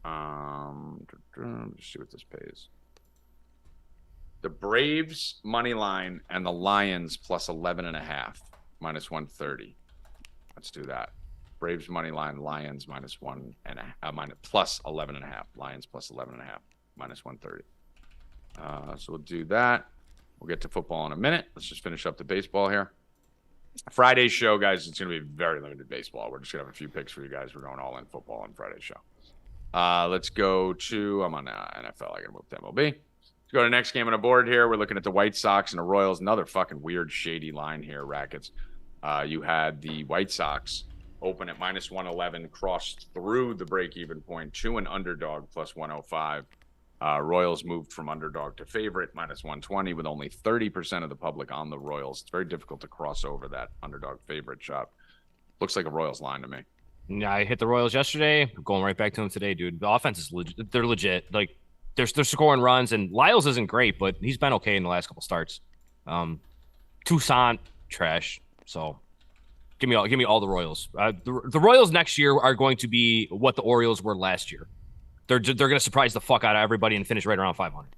Let's see what this pays. The Braves money line and the Lions plus 11.5, minus 130. Let's do that. Braves money line, Lions plus 11.5. Lions plus 11.5, minus 130. So we'll do that. We'll get to football in a minute. Let's just finish up the baseball here. Friday's show, guys, it's going to be very limited baseball. We're just going to have a few picks for you guys. We're going all in football on Friday's show. Let's go to, I'm on NFL. I got to move to MLB. Let's go to the next game on the board here. We're looking at the White Sox and the Royals. Another fucking weird, shady line here, Rackets. You had the White Sox open at minus 111, crossed through the break-even point to an underdog plus 105. Royals moved from underdog to favorite minus 120 with only 30% of the public on the Royals. It's very difficult to cross over that underdog favorite shot. Looks like a Royals line to me. Yeah, I hit the Royals yesterday. I'm going right back to them today, dude. The offense is legit. They're legit. Like they're scoring runs, and Lyles isn't great, but he's been okay in the last couple starts. Toussaint trash. So give me all the Royals. The Royals next year are going to be what the Orioles were last year. They're going to surprise the fuck out of everybody and finish right around 500.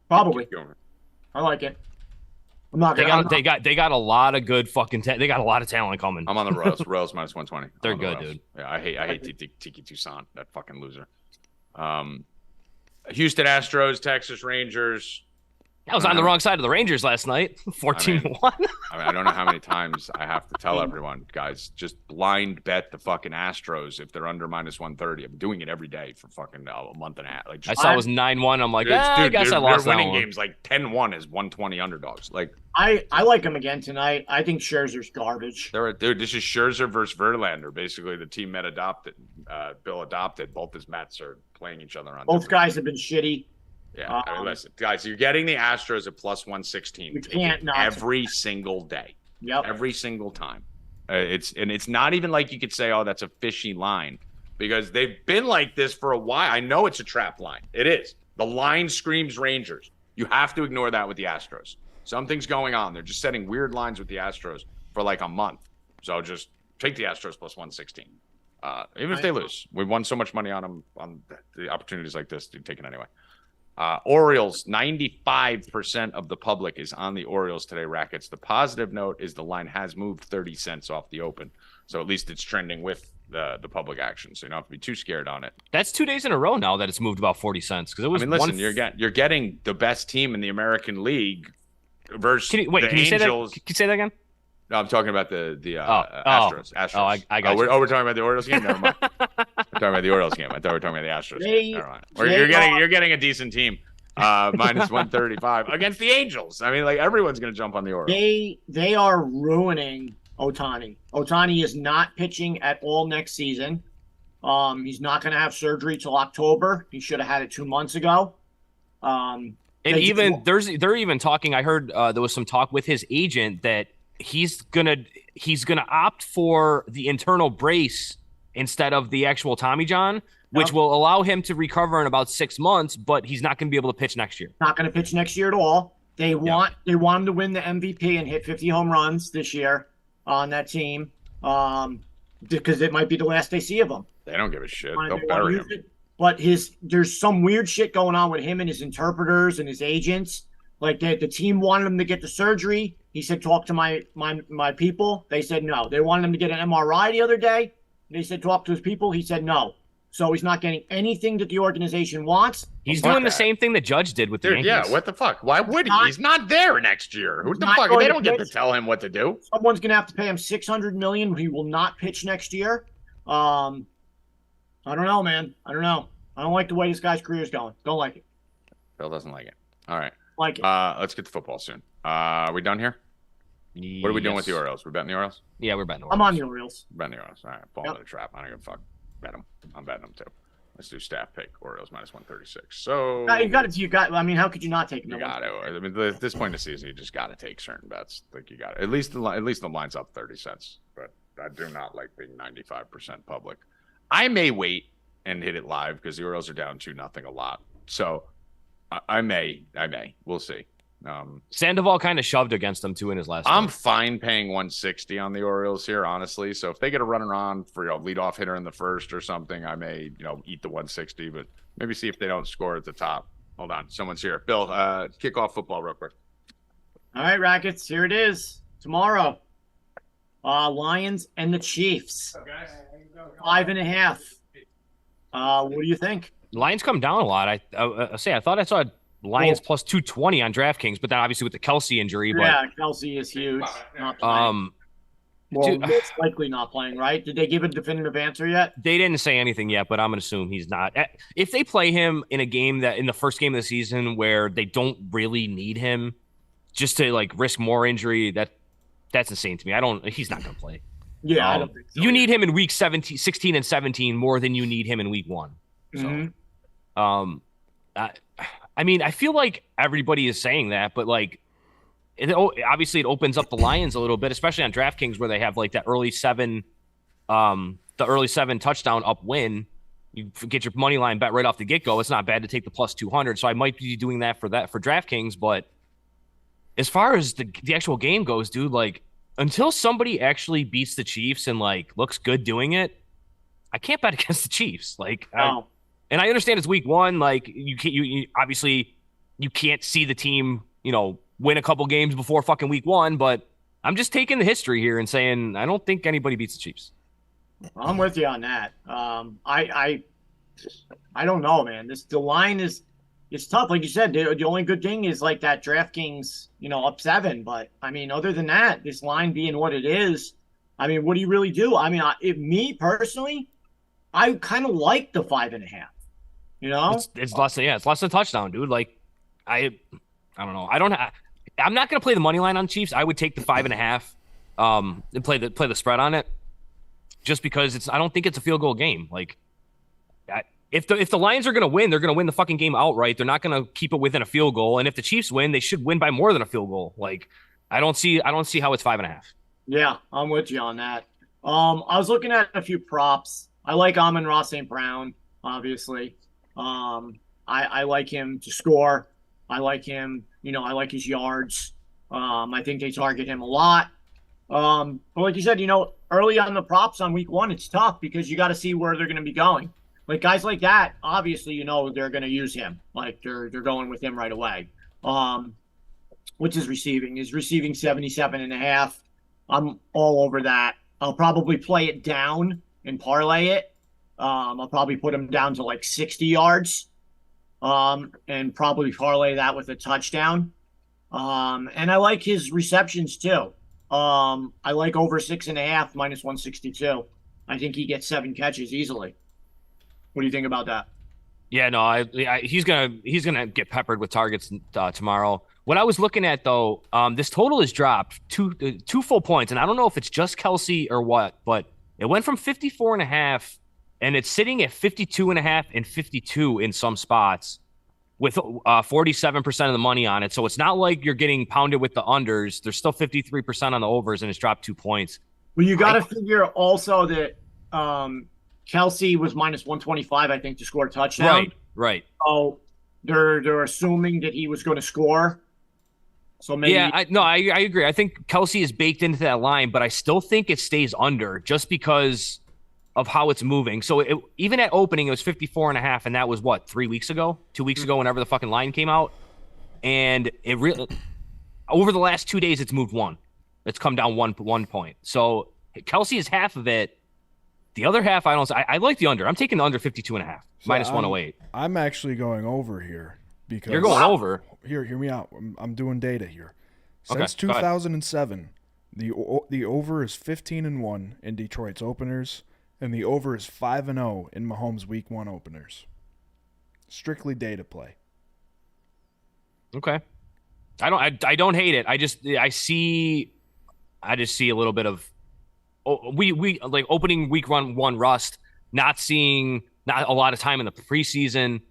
Probably. I like it. I'm not gonna, they got a lot of good fucking they got a lot of talent coming. I'm on the Royals. Royals minus 120. They're good, dude. Yeah, I hate Tiki Toussaint, that fucking loser. Houston Astros, Texas Rangers. I was on the wrong side of the Rangers last night. 14-1. I don't know how many times I have to tell everyone, guys, just blind bet the fucking Astros if they're under minus 130. I'm doing it every day for fucking a month and a half. Like, I saw it was 9-1. I'm like, I guess I lost that one. They're winning games like 10-1 is 120 underdogs. Like, I like them again tonight. I think Scherzer's garbage. Dude, this is Scherzer versus Verlander. Basically, the team Bill adopted. Both his Mets are playing each other on. Both guys have been shitty. Yeah, I mean, listen, guys, you're getting the Astros at plus 116. You can't not every single day. Yep. Every single time. It's not even like you could say, oh, that's a fishy line, because they've been like this for a while. I know it's a trap line. It is. The line screams Rangers. You have to ignore that with the Astros. Something's going on. They're just setting weird lines with the Astros for like a month. So just take the Astros plus 116. Even if they lose. We've won so much money on them, on the opportunities like this, to take it anyway. Orioles, 95% of the public is on the Orioles today, Rackets. The positive note is the line has moved 30 cents off the open. So at least it's trending with the public action. So you don't have to be too scared on it. That's 2 days in a row now that it's moved about 40 cents. Because it was. I mean, listen, you're getting the best team in the American League versus the Angels. Can you say that again? No, I'm talking about the Astros. Astros. Oh, I got you. We're talking about the Orioles game? Never mind. We're talking about the Orioles game. I thought we were talking about the Astros game. Never mind. You're getting a decent team. Minus 135 against the Angels. I mean, like, everyone's going to jump on the Orioles. They are ruining Ohtani. Ohtani is not pitching at all next season. He's not going to have surgery till October. He should have had it 2 months ago. And even they're even talking. I heard there was some talk with his agent that he's gonna opt for the internal brace instead of the actual Tommy John, which will allow him to recover in about 6 months, but he's not going to be able to pitch next year. Not going to pitch next year at all. They want him to win the MVP and hit 50 home runs this year on that team, because it might be the last they see of him. They don't give a shit. They'll bury him. But there's some weird shit going on with him and his interpreters and his agents. Like, the team wanted him to get the surgery. He said, talk to my people. They said no. They wanted him to get an MRI the other day. They said, talk to his people. He said no. So he's not getting anything that the organization wants. He's doing the same thing the Judge did with the Yankees. Yeah, what the fuck? Why would he? He's not there next year. Who the fuck? They don't get to tell him what to do. Someone's going to have to pay him $600 million. He will not pitch next year. I don't know, man. I don't know. I don't like the way this guy's career is going. Don't like it. Bill doesn't like it. All right. Like it. Let's get to football soon. Are we done here? What are we doing with the Orioles? We're betting the Orioles? Yeah, we're betting the Orioles. I'm on the Orioles. Betting the Orioles. All right. Fall into the trap. I don't give a fuck. Bet them. I'm betting them too. Let's do staff pick. Orioles minus 136. So you got. I mean, how could you not take them? You got to. I mean, at this point in the season, you just got to take certain bets. Like, you got to. At least the line's up 30 cents. But I do not like being 95% public. I may wait and hit it live because the Orioles are down 2-0 a lot. So I may. We'll see. Sandoval kind of shoved against them too in his last. I'm fine paying 160 on the Orioles here, honestly. So if they get a runner on for leadoff hitter in the first or something, I may eat the 160, but maybe see if they don't score at the top. Hold on, someone's here. Bill, kick off football real quick. All right, Rackets, here it is tomorrow. Lions and the Chiefs. 5.5. What do you think? Lions come down a lot. I thought I saw Lions plus 220 on DraftKings, but then obviously with the Kelsey injury. Yeah, Kelsey is huge. Not playing. It's likely not playing, right? Did they give a definitive answer yet? They didn't say anything yet, but I'm going to assume he's not. If they play him in a game in the first game of the season where they don't really need him, just to risk more injury, that's insane to me. He's not going to play. Yeah, I don't think so. You need him in week 16 and 17 more than you need him in week 1. So, Mhm. I mean, I feel like everybody is saying that, but like, obviously it opens up the Lions a little bit, especially on DraftKings where they have like that early 7 touchdown up win. You get your money line bet right off the get go. It's not bad to take the plus 200. So I might be doing that for DraftKings. But as far as the actual game goes, dude, like until somebody actually beats the Chiefs and like looks good doing it, I can't bet against the Chiefs. Like, and I understand it's week 1. Like you obviously you can't see the team, win a couple games before fucking week 1. But I'm just taking the history here and saying I don't think anybody beats the Chiefs. I'm with you on that. I don't know, man. The line is tough. Like you said, the only good thing is like that DraftKings, up 7. But I mean, other than that, this line being what it is, I mean, what do you really do? I mean, me personally, I kind of like the 5.5. It's less than it's less than a touchdown, dude. Like I don't know. I'm not gonna play the money line on Chiefs. I would take the 5.5 and play the spread on it. Just because I don't think it's a field goal game. Like, if the Lions are going to win, they're going to win the fucking game outright. They're not going to keep it within a field goal. And if the Chiefs win, they should win by more than a field goal. Like, I don't see how it's 5.5. Yeah, I'm with you on that. I was looking at a few props. I like Amon-Ra St. Brown, obviously. I like him to score. I like him. I like his yards. I think they target him a lot. But like you said, early on the props on week 1, it's tough because you got to see where they're going to be going. Like guys like that, obviously, they're going to use him. Like they're going with him right away. What's his receiving? His receiving 77.5. I'm all over that. I'll probably play it down and parlay it. I'll probably put him down to like 60 yards. And probably parlay that with a touchdown. And I like his receptions too. I like over 6.5 minus 162. I think he gets 7 catches easily. What do you think about that? Yeah, no, he's gonna get peppered with targets tomorrow. What I was looking at though, this total has dropped two full points, and I don't know if it's just Kelsey or what, but it went from 54.5, and it's sitting at 52.5 and 52 in some spots, with 47% of the money on it. So it's not like you're getting pounded with the unders. There's still 53% on the overs, and it's dropped 2 points. Well, you got to figure also that Kelsey was minus 125, I think, to score a touchdown. Right. So they're assuming that he was going to score. So maybe. Yeah, I agree. I think Kelsey is baked into that line, but I still think it stays under just because of how it's moving. So even at opening, it was 54.5, and that was what, 2 weeks ago, whenever the fucking line came out. And it really, over the last 2 days, it's moved 1. It's come down 1 point. So Kelsey is half of it. The other half, I like the under. I'm taking the under 52.5, minus 108. I'm actually going over here because you're going over. Hear me out. I'm doing data here. Okay, Since 2007, the over is 15-1 in Detroit's openers, and the over is 5-0 in Mahomes' Week 1 openers. Strictly data play. Okay. I don't hate it. I just see a little bit of we like opening week 1 rust, not a lot of time in the preseason.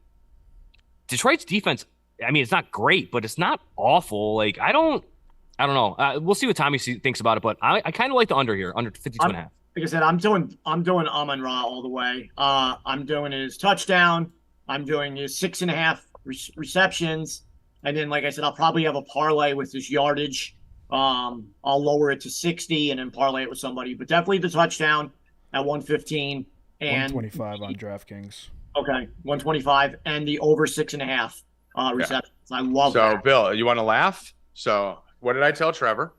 Detroit's defense, I mean, it's not great, but it's not awful. Like I don't know. We'll see what Tommy thinks about it, but I kind of like the under here, under 52.5. Like I said, I'm doing Amon-Ra all the way. I'm doing his touchdown. I'm doing his 6.5 receptions. And then, like I said, I'll probably have a parlay with his yardage. I'll lower it to 60 and then parlay it with somebody. But definitely the touchdown at 115 and 125 on DraftKings. Okay, 125 and the over 6.5 receptions. Yeah. I love that. So, Bill, you want to laugh? So, what did I tell Trevor?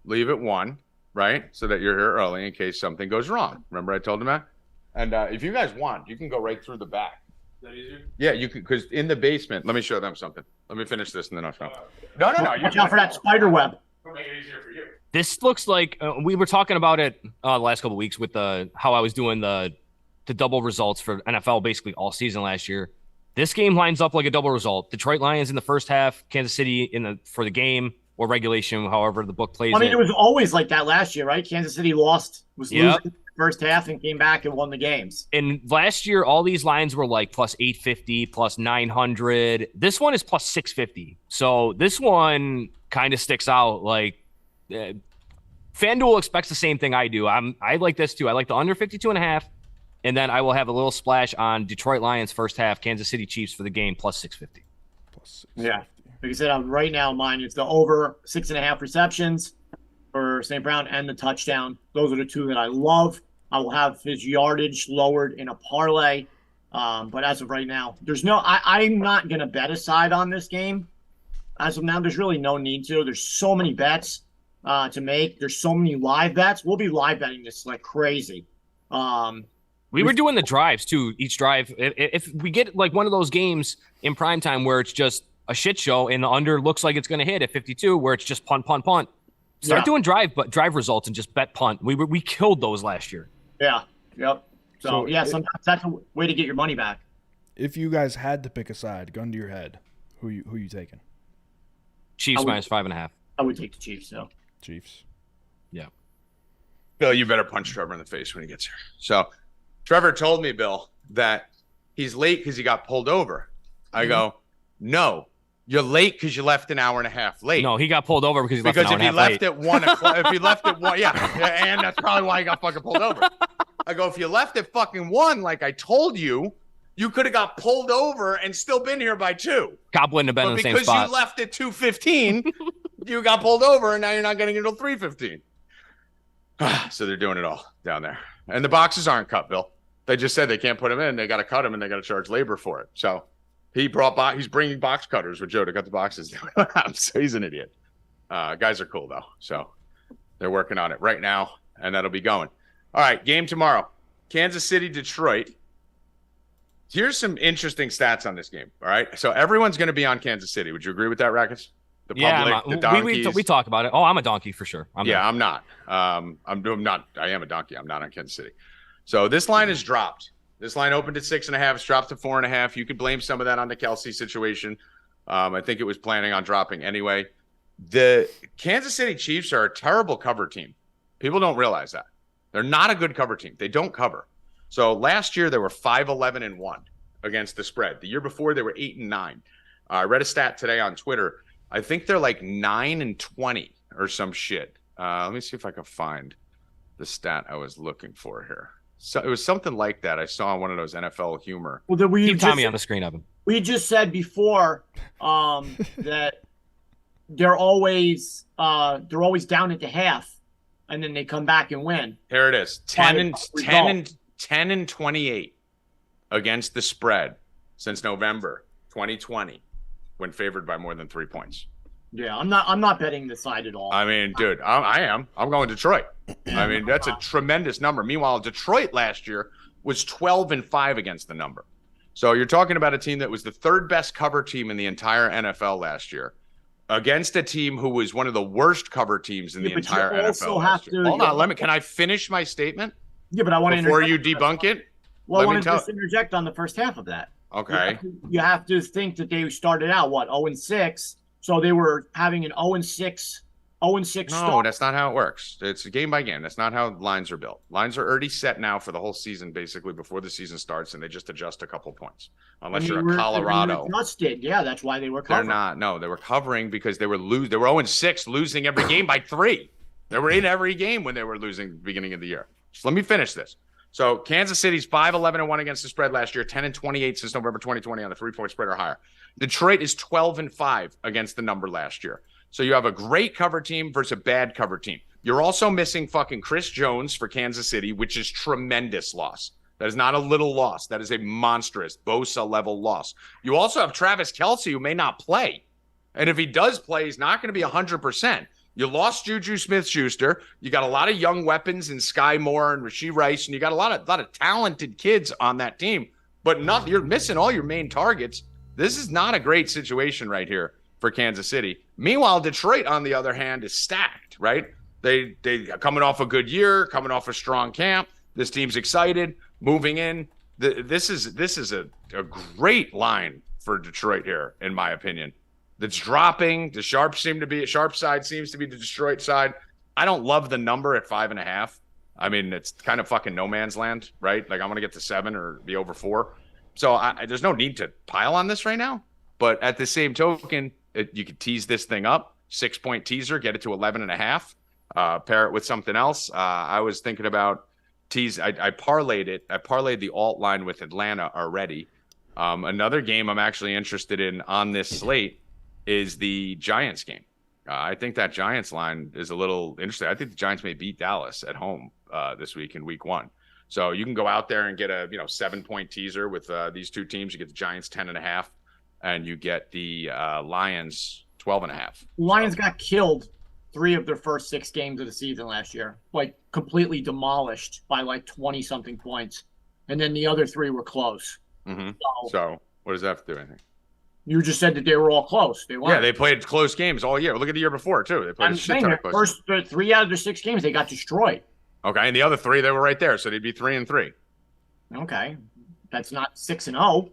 Leave it 1, right? So that you're here early in case something goes wrong. Remember I told him that? And if you guys want, you can go right through the back. Is that easier? Yeah, you could, because in the basement, let me show them something. Let me finish this and then I'll show them. No. Watch out for that spider web. Make it easier for you. This looks like we were talking about it the last couple of weeks with how I was doing the double results for NFL basically all season last year. This game lines up like a double result. Detroit Lions in the first half, Kansas City for the game. or regulation, however the book plays. I mean, it was always like that last year, right? Kansas City was losing the first half and came back and won the games. And last year, all these lines were like plus 850, plus 900. This one is plus 650. So this one kind of sticks out. Like FanDuel expects the same thing I do. I like this too. I like the under 52.5. And then I will have a little splash on Detroit Lions first half, Kansas City Chiefs for the game, plus 650. Yeah. Like I said, right now, mine is the over 6.5 receptions for St. Brown and the touchdown. Those are the two that I love. I will have his yardage lowered in a parlay. But as of right now, I'm not going to bet a side on this game. As of now, there's really no need to. There's so many bets to make. There's so many live bets. We'll be live betting this like crazy. We were doing the drives too. Each drive, if we get like one of those games in primetime where it's just a shit show and the under looks like it's going to hit at 52, where it's just punt. Start doing drive results and just bet punt. We killed those last year. Yeah. Yep. So sometimes that's a way to get your money back. If you guys had to pick a side, gun to your head, who you taking? Chiefs minus 5.5. I would take the Chiefs. So Chiefs. Yeah. Bill, you better punch Trevor in the face when he gets here. So Trevor told me, Bill, that he's late because he got pulled over. I go, no, you're late because you left an hour and a half late. No, he got pulled over because he left an hour and a half late. Because if he left at 1 o'clock, if he left at 1, and that's probably why he got fucking pulled over. I go, if you left at fucking 1, like I told you, you could have got pulled over and still been here by 2. Cop wouldn't have been in the same spot. Because you left at 2:15, you got pulled over, and now you're not getting it until 3:15. So they're doing it all down there. And the boxes aren't cut, Bill. They just said they can't put them in. They got to cut them, and they got to charge labor for it. So he's bringing box cutters with Joe to cut the boxes down. So he's an idiot. Guys are cool, though. So they're working on it right now, and that'll be going. All right, game tomorrow. Kansas City, Detroit. Here's some interesting stats on this game, all right? So everyone's going to be on Kansas City. Would you agree with that, Rackets? The public, the donkeys. We talk about it. Oh, I'm a donkey for sure. I'm not. I'm not. I am a donkey. I'm not on Kansas City. So this line is dropped. This line opened at 6.5. It's dropped to 4.5. You could blame some of that on the Kelsey situation. I think it was planning on dropping anyway. The Kansas City Chiefs are a terrible cover team. People don't realize that. They're not a good cover team. They don't cover. So last year they were 5-11-1 against the spread. The year before they were 8-9. I read a stat today on Twitter. I think they're like 9-20 or some shit. Let me see if I can find the stat I was looking for here. So it was something like that. I saw on one of those NFL humor. Well, keep Tommy on the screen of him. We just said before that they're always down at the half, and then they come back and win. Here it is: 10-28 against the spread since November 2020, when favored by more than 3 points. Yeah, I'm not betting the side at all. I mean, dude, I am. I'm going Detroit. I mean, that's a tremendous number. Meanwhile, Detroit last year was 12-5 against the number. So you're talking about a team that was the third best cover team in the entire NFL last year against a team who was one of the worst cover teams in the entire NFL last year. Hold on, can I finish my statement? Yeah, but I want to before you debunk it. Well, I want to just interject on the first half of that. Okay. You have to think that they started out 0-6. So they were having an 0-6 start. No, that's not how it works. It's game by game. That's not how lines are built. Lines are already set now for the whole season, basically, before the season starts, and they just adjust a couple points. Unless you're a Colorado. They adjusted. Yeah, that's why they were covering. They're not. No, they were covering because they were 0-6, losing every game by 3. They were in every game when they were losing at the beginning of the year. So let me finish this. So Kansas City's 5-11-1 against the spread last year, 10-28 since November 2020 on the 3-point spread or higher. Detroit is 12-5 against the number last year. So you have a great cover team versus a bad cover team. You're also missing fucking Chris Jones for Kansas City, which is tremendous loss. That is not a little loss. That is a monstrous Bosa level loss. You also have Travis Kelce, who may not play. And if he does play, he's not going to be 100%. You lost Juju Smith-Schuster. You got a lot of young weapons in Sky Moore and Rashee Rice, and you got a lot of talented kids on that team. But you're missing all your main targets. This is not a great situation right here for Kansas City. Meanwhile, Detroit, on the other hand, is stacked, right? They coming off a good year, coming off a strong camp. This team's excited, moving in. This is a great line for Detroit here, in my opinion. that's dropping. The sharp side seems to be the destroyed side. I don't love the number at 5.5. I mean, it's kind of fucking no man's land, right? Like, I'm going to get to 7 or be over 4. So there's no need to pile on this right now. But at the same token, you could tease this thing up, 6-point teaser, get it to 11.5, pair it with something else. I was thinking about I parlayed it. I parlayed the alt line with Atlanta already. Another game I'm actually interested in on this slate is the Giants game. I think that Giants line is a little interesting. I think the Giants may beat Dallas at home this week in week 1. So you can go out there and get a 7-point teaser with these two teams. You get the Giants 10.5, and you get the Lions 12.5. Lions got killed 3 of their first 6 games of the season last year, like completely demolished by like 20-something points, and then the other 3 were close. Mm-hmm. So what does that have to do with anything? You just said that they were all close. They weren't. Yeah, they played close games all year. Look at the year before too. They played a shit ton of close first 3 out of the 6 games they got destroyed. Okay, and the other 3 they were right there, so they'd be 3-3. Okay, that's not 6-0.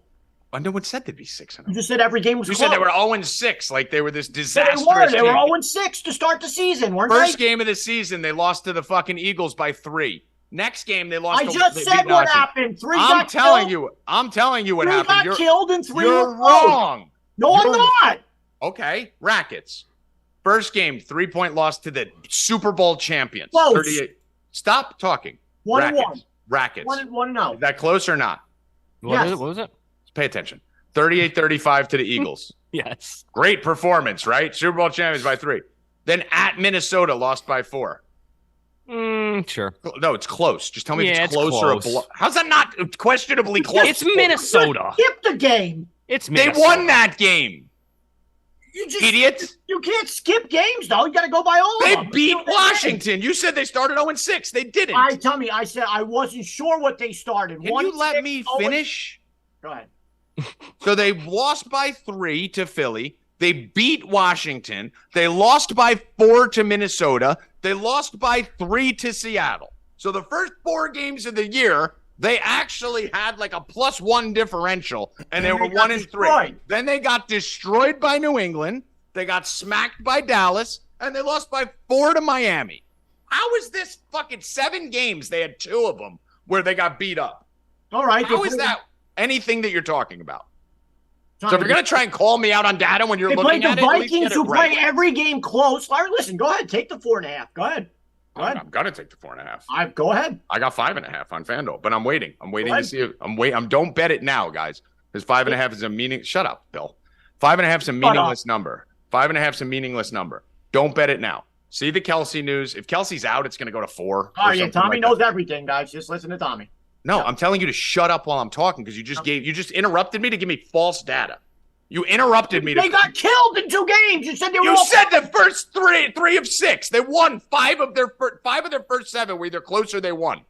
No one said they'd be 6-0. You just said every game was close. You said they were 0-6, like they were this disastrous. They were 0-6 to start the season, weren't they? First game of the season, they lost to the fucking Eagles by 3. Next game, they lost. I just said what happened. 3 got killed. I'm telling you what 3 happened. Got killed and 3 You're were close. wrong. No, I'm not. Okay, Rackets. First game, 3-point loss to the Super Bowl champions. Close. 38. Stop talking. 1-1. Rackets. 1-0. Is that close or not? What was it? Pay attention. 38-35 to the Eagles. Yes. Great performance, right? Super Bowl champions by 3. Then at Minnesota, lost by 4. Sure. No, it's close. Just tell me if it's close. or a blow. How's that not questionably close? It's Minnesota. Skip the game. It's They Minnesota. won that game. You just Idiot. You can't skip games, though. You got to go by all They of them. beat Washington. You said they started 0-6. They didn't. I said I wasn't sure what they started. Can you let me finish? Go ahead. So they lost by 3 to Philly. They beat Washington. They lost by 4 to Minnesota. They lost by 3 to Seattle. So the first 4 games of the year, they actually had like a +1 differential, and they were 1-3. Then they got destroyed by New England. They got smacked by Dallas, and they lost by 4 to Miami. How is this fucking 7 games? They had 2 of them where they got beat up. All right. How is that anything that you're talking about? Tommy, So if you're going to try and call me out on data when you're looking at it, they played the Vikings, who right. play every game close. Larry, listen, go ahead. Take the 4.5. Go ahead. I'm going to take the 4.5. Go ahead. I got 5.5 on FanDuel, but I'm waiting. I'm waiting to see if don't bet it now, guys. Because 5.5 is a meaning. Shut up, Bill. 5.5 is a meaningless number. 5.5 is a meaningless number. Don't bet it now. See the Kelsey news. If Kelsey's out, it's going to go to 4. Oh yeah, Tommy knows everything, guys. Just listen to Tommy. No, I'm telling you to shut up while I'm talking because you just interrupted me to give me false data. You interrupted me. They got killed in 2 games. You said they were. You said the first 3 of 6. They won 5 of their first 7 were either close or they won.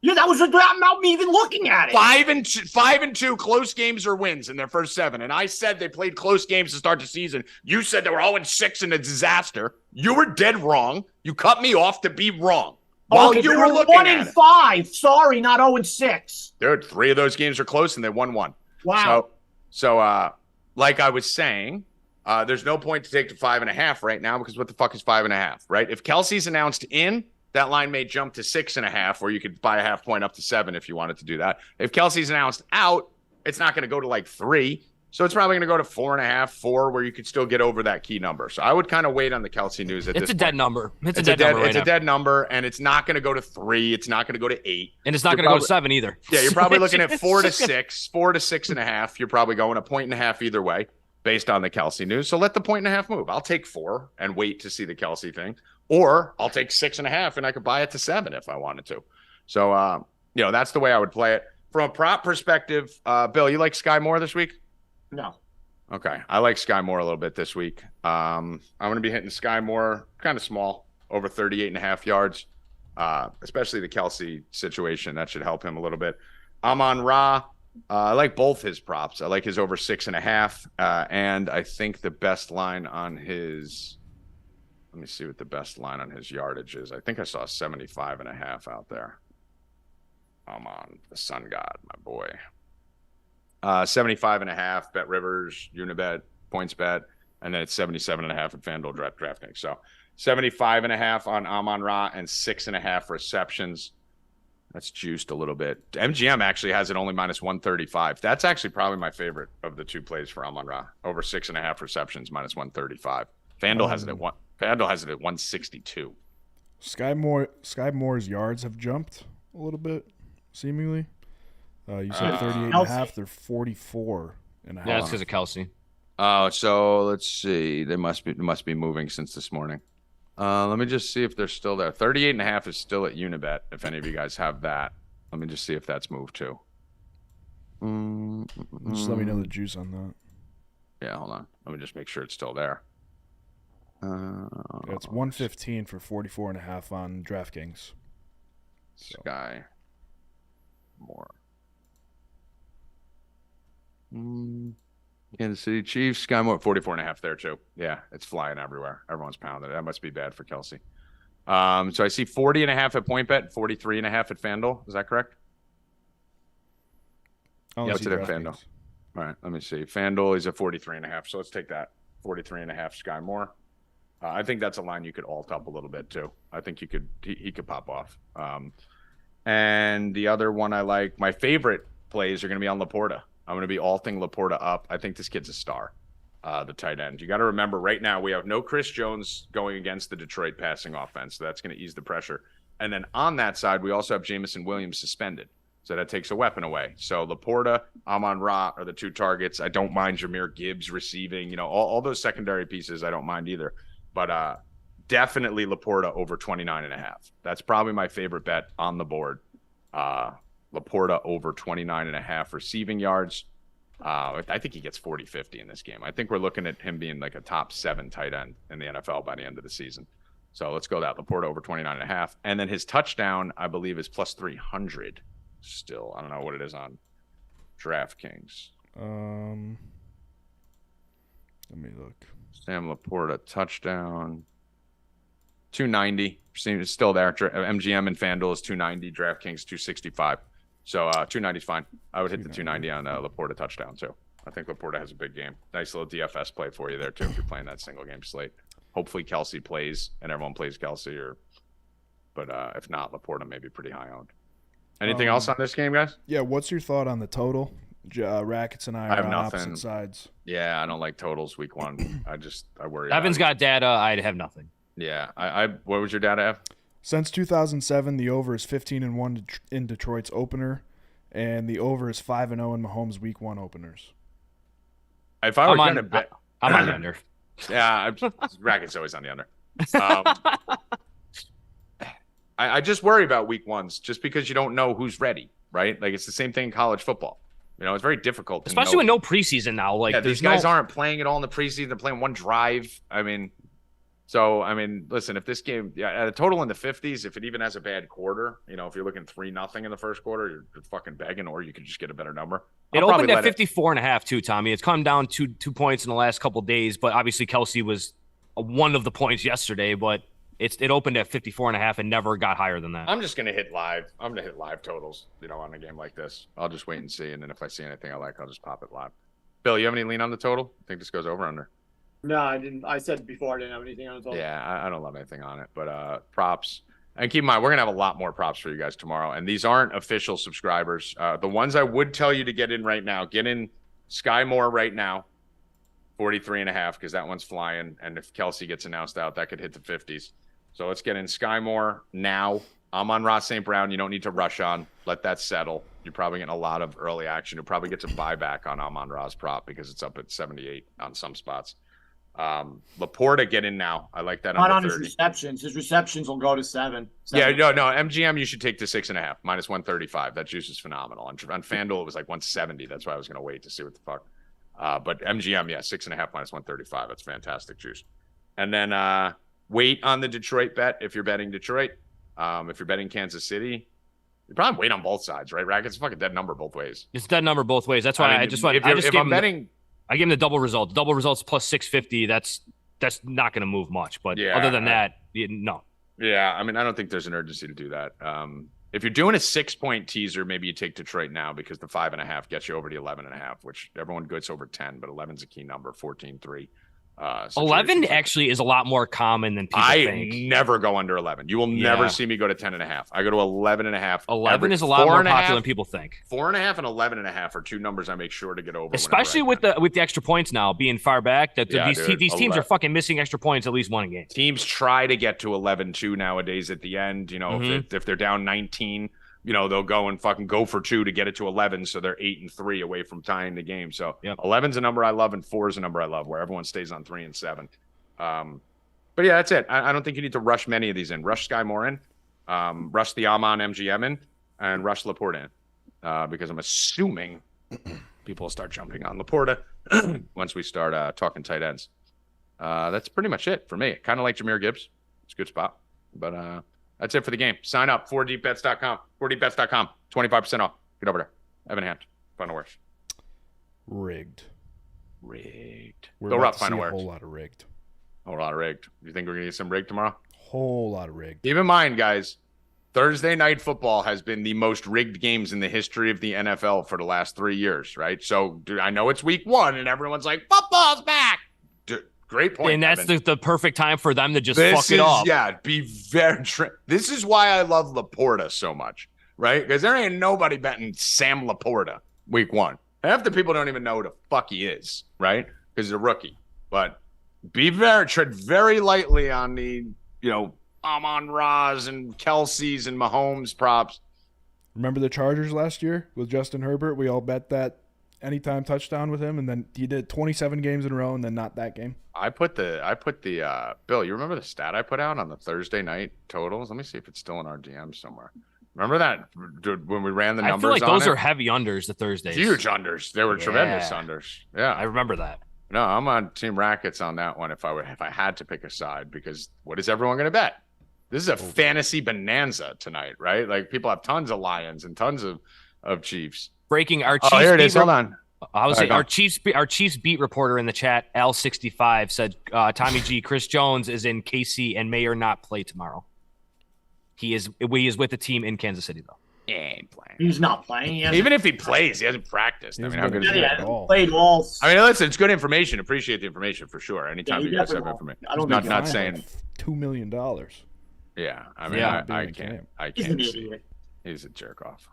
Yeah, that was without me even looking at it. 5 and 2 close games or wins in their first 7. And I said they played close games to start the season. You said they were 0-6 in a disaster. You were dead wrong. You cut me off to be wrong. While you were looking 1-5. Sorry, not 0-6. Dude, 3 of those games are close and they won 1. Wow. So like I was saying, there's no point to take the 5.5 right now because what the fuck is 5.5, right? If Kelsey's announced in, that line may jump to 6.5, or you could buy a half point up to 7 if you wanted to do that. If Kelsey's announced out, it's not going to go to like 3. So it's probably going to go to 4.5, 4, where you could still get over that key number. So I would kind of wait on the Kelsey news at this point. It's a dead number. It's a dead number. It's a dead number, and it's not going to go to 3. It's not going to go to 8. And it's not going to go to 7 either. Yeah, you're probably looking at 4 to 6, 4 to 6.5. You're probably going 1.5 either way based on the Kelsey news. So let the 1.5 move. I'll take 4 and wait to see the Kelsey thing. Or I'll take 6.5 and I could buy it to 7 if I wanted to. So, that's the way I would play it. From a prop perspective, Bill, you like Sky Moore this week? No. Okay. I like Sky Moore a little bit this week. I'm going to be hitting Sky Moore kind of small, over 38.5 yards, especially the Kelsey situation. That should help him a little bit. I'm on Ra. I like both his props. I like his over 6.5. And I think the best line on his... Let me see what the best line on his yardage is. I think I saw 75.5 out there. I'm on the Sun God, my boy. 75.5, Bet Rivers, Unibet, PointsBet. And then it's 77.5 at FanDuel DraftKings. So 75.5 on Amon-Ra and 6.5 receptions. That's juiced a little bit. MGM actually has it only minus 135. That's actually probably my favorite of the two plays for Amon-Ra. Over 6.5 receptions, minus 135. FanDuel has it at 162. Sky Moore's yards have jumped a little bit, seemingly. You said 38.5. They're 44.5. Yeah, that's because of Kelsey. Oh, so let's see. They must be moving since this morning. Let me just see if they're still there. 38.5 is still at Unibet, if any of you guys have that. Let me just see if that's moved too. Just let me know the juice on that. Yeah, hold on. Let me just make sure it's still there. It's 115 for 44.5 on DraftKings. Sky Moore. Kansas City Chiefs. Sky Moore 44.5 there too. Yeah, it's flying everywhere. Everyone's pounding it. That must be bad for Kelsey. So I see 40.5 at PointBet, 43.5 at FanDuel. Is that correct? What's it at FanDuel? All right, let me see. FanDuel is at 43.5. So let's take that. 43.5 Sky Moore. I think that's a line you could alt up a little bit too. I think he could pop off. And the other one I like, my favorite plays are going to be on Laporta. I'm going to be alting Laporta up. I think this kid's a star, the tight end. You got to remember right now we have no Chris Jones going against the Detroit passing offense. So that's going to ease the pressure. And then on that side, we also have Jamison Williams suspended. So that takes a weapon away. So Laporta, Amon-Ra are the two targets. I don't mind Jahmyr Gibbs receiving. All those secondary pieces I don't mind either. But definitely Laporta over 29.5. That's probably my favorite bet on the board. Laporta over 29.5 receiving yards. I think he gets 40-50 in this game. I think we're looking at him being like a top 7 tight end in the NFL by the end of the season. So let's go that. Laporta over 29.5. And then his touchdown, I believe, is plus 300 still. I don't know what it is on DraftKings. Let me look. Sam Laporta touchdown. 290. It's still there. MGM and FanDuel is 290. DraftKings 265. So 290 is fine. I would hit the 290 on Laporta touchdown too. I think Laporta has a big game. Nice little DFS play for you there too if you're playing that single game slate. Hopefully Kelsey plays and everyone plays Kelsey, but if not, Laporta may be pretty high owned. Anything else on this game, guys? Yeah, what's your thought on the total? Rackets and I are on opposite sides. Yeah, I don't like totals week 1. I worry. Evan's got data. I'd have nothing. Yeah, what was your data, Ev? Since 2007, the over is 15-1 in Detroit's opener, and the over is 5-0 in Mahomes' Week 1 openers. If I were going to bet, I'm on the under. Yeah, Rackets always on the under. I just worry about week 1s just because you don't know who's ready, right? Like it's the same thing in college football. It's very difficult, especially with no preseason now. Like these guys aren't playing at all in the preseason; they're playing one drive. Listen, if this game, at a total in the 50s, if it even has a bad quarter, if you're looking 3-0 in the first quarter, you're fucking begging, or you could just get a better number. It opened at 54.5 too, Tommy. It's come down 2 points in the last couple of days, but obviously Kelsey was one of the points yesterday, but it opened at 54.5 and never got higher than that. I'm just gonna hit live. I'm gonna hit live totals, on a game like this. I'll just wait and see, and then if I see anything I like, I'll just pop it live. Bill, you have any lean on the total? I think this goes over under. No, I didn't. I said before I didn't have anything on the total. Yeah, I don't love anything on it, but props. And keep in mind, we're gonna have a lot more props for you guys tomorrow, and these aren't official subscribers. The ones I would tell you to get in right now, get in Sky Moore right now, 43.5, because that one's flying, and if Kelsey gets announced out, that could hit the 50s. So let's get in Sky Moore now. I'm on Ross St. Brown. You don't need to rush on. Let that settle. You're probably getting a lot of early action. You'll probably get some buyback on Amon Ra's prop because it's up at 78 on some spots. Laporta, get in now. I like that. Not on his receptions. His receptions will go to 7. Yeah, no. MGM, you should take to 6.5 minus 135. That juice is phenomenal. On FanDuel, it was like 170. That's why I was going to wait to see what the fuck. But MGM, 6.5 minus 135. That's fantastic juice. And then wait on the Detroit bet if you're betting Detroit. If you're betting Kansas City, you probably wait on both sides, right? Rackets, fucking dead number both ways. It's dead number both ways. That's why I gave him the double result. Double results plus 650. That's not going to move much. But other than that, no. Yeah, I don't think there's an urgency to do that. If you're doing a 6-point teaser, maybe you take Detroit now because the 5.5 gets you over to 11.5, which everyone gets over 10, but 11's a key number, 14-3. 11 situations. actually is a lot more common than people I think. never go under 11. You will never see me go to 10.5. I go to 11.5. 11 is a lot more popular than people think. 4.5 and 11.5 are two numbers I make sure to get over. Especially with the extra points now being far back. These teams are fucking missing extra points at least one game. Teams try to get to 11-2 nowadays at the end. You know, if they're down 19, you know, they'll go and fucking go for 2 to get it to 11. So they're 8-3 away from tying the game. So 11's a number I love and 4 is a number I love where everyone stays on 3 and 7. But yeah, that's it. I don't think you need to rush many of these in. Rush Sky Moore in, rush the Amon MGM in, and rush Laporte in. Because I'm assuming people will start jumping on Laporta once we start talking tight ends. That's pretty much it for me. Kind of like Jahmyr Gibbs. It's a good spot. But that's it for the game. Sign up, 4deepbets.com. 4deepbets.com. 25% off. Get over there. Evan Hand. Final words. Rigged. Go Rupp, final A words. whole lot of rigged. A whole lot of rigged. You think we're going to get some rigged tomorrow? Whole lot of rigged. Keep in mind, guys, Thursday night football has been the most rigged games in the history of the NFL for the last 3 years, right? So, dude, I know it's week 1 and everyone's like, football's back. Dude, great point. And that's the perfect time for them to just This fuck it up. Yeah, be very. This is why I love Laporta so much, right? Because there ain't nobody betting Sam Laporta week 1. Half the people don't even know who the fuck he is, right? Because he's a rookie. But tread very lightly on the, you know, Amon-Ra's and Kelsey's and Mahomes props. Remember the Chargers last year with Justin Herbert? We all bet that anytime touchdown with him, and then he did 27 games in a row, and then not that game. I put the Bill, you remember the stat I put out on the Thursday night totals? Let me see if it's still in our DM somewhere. Remember that, dude, when we ran the numbers? I feel like those are heavy unders the Thursdays. Huge unders. They were tremendous unders. Yeah, I remember that. No, I'm on Team Rackets on that one if I had to pick a side, because what is everyone going to bet? This is a fantasy bonanza tonight, right? Like, people have tons of Lions and tons of Chiefs. Breaking our Chiefs. Oh, here it is. Hold on. I was saying our Chiefs beat reporter in the chat, Al65, said Tommy G, Chris Jones is in KC and may or not play tomorrow. He is with the team in Kansas City, though. He ain't playing. He's not playing. Even if he plays, he hasn't practiced. I mean, how good is that? Played all. I mean, listen, it's good information. Appreciate the information for sure. Anytime you guys have information. I don't not saying $2 million. Yeah, I mean, Yeah. I can't He's an see. idiot. He's a jerk off.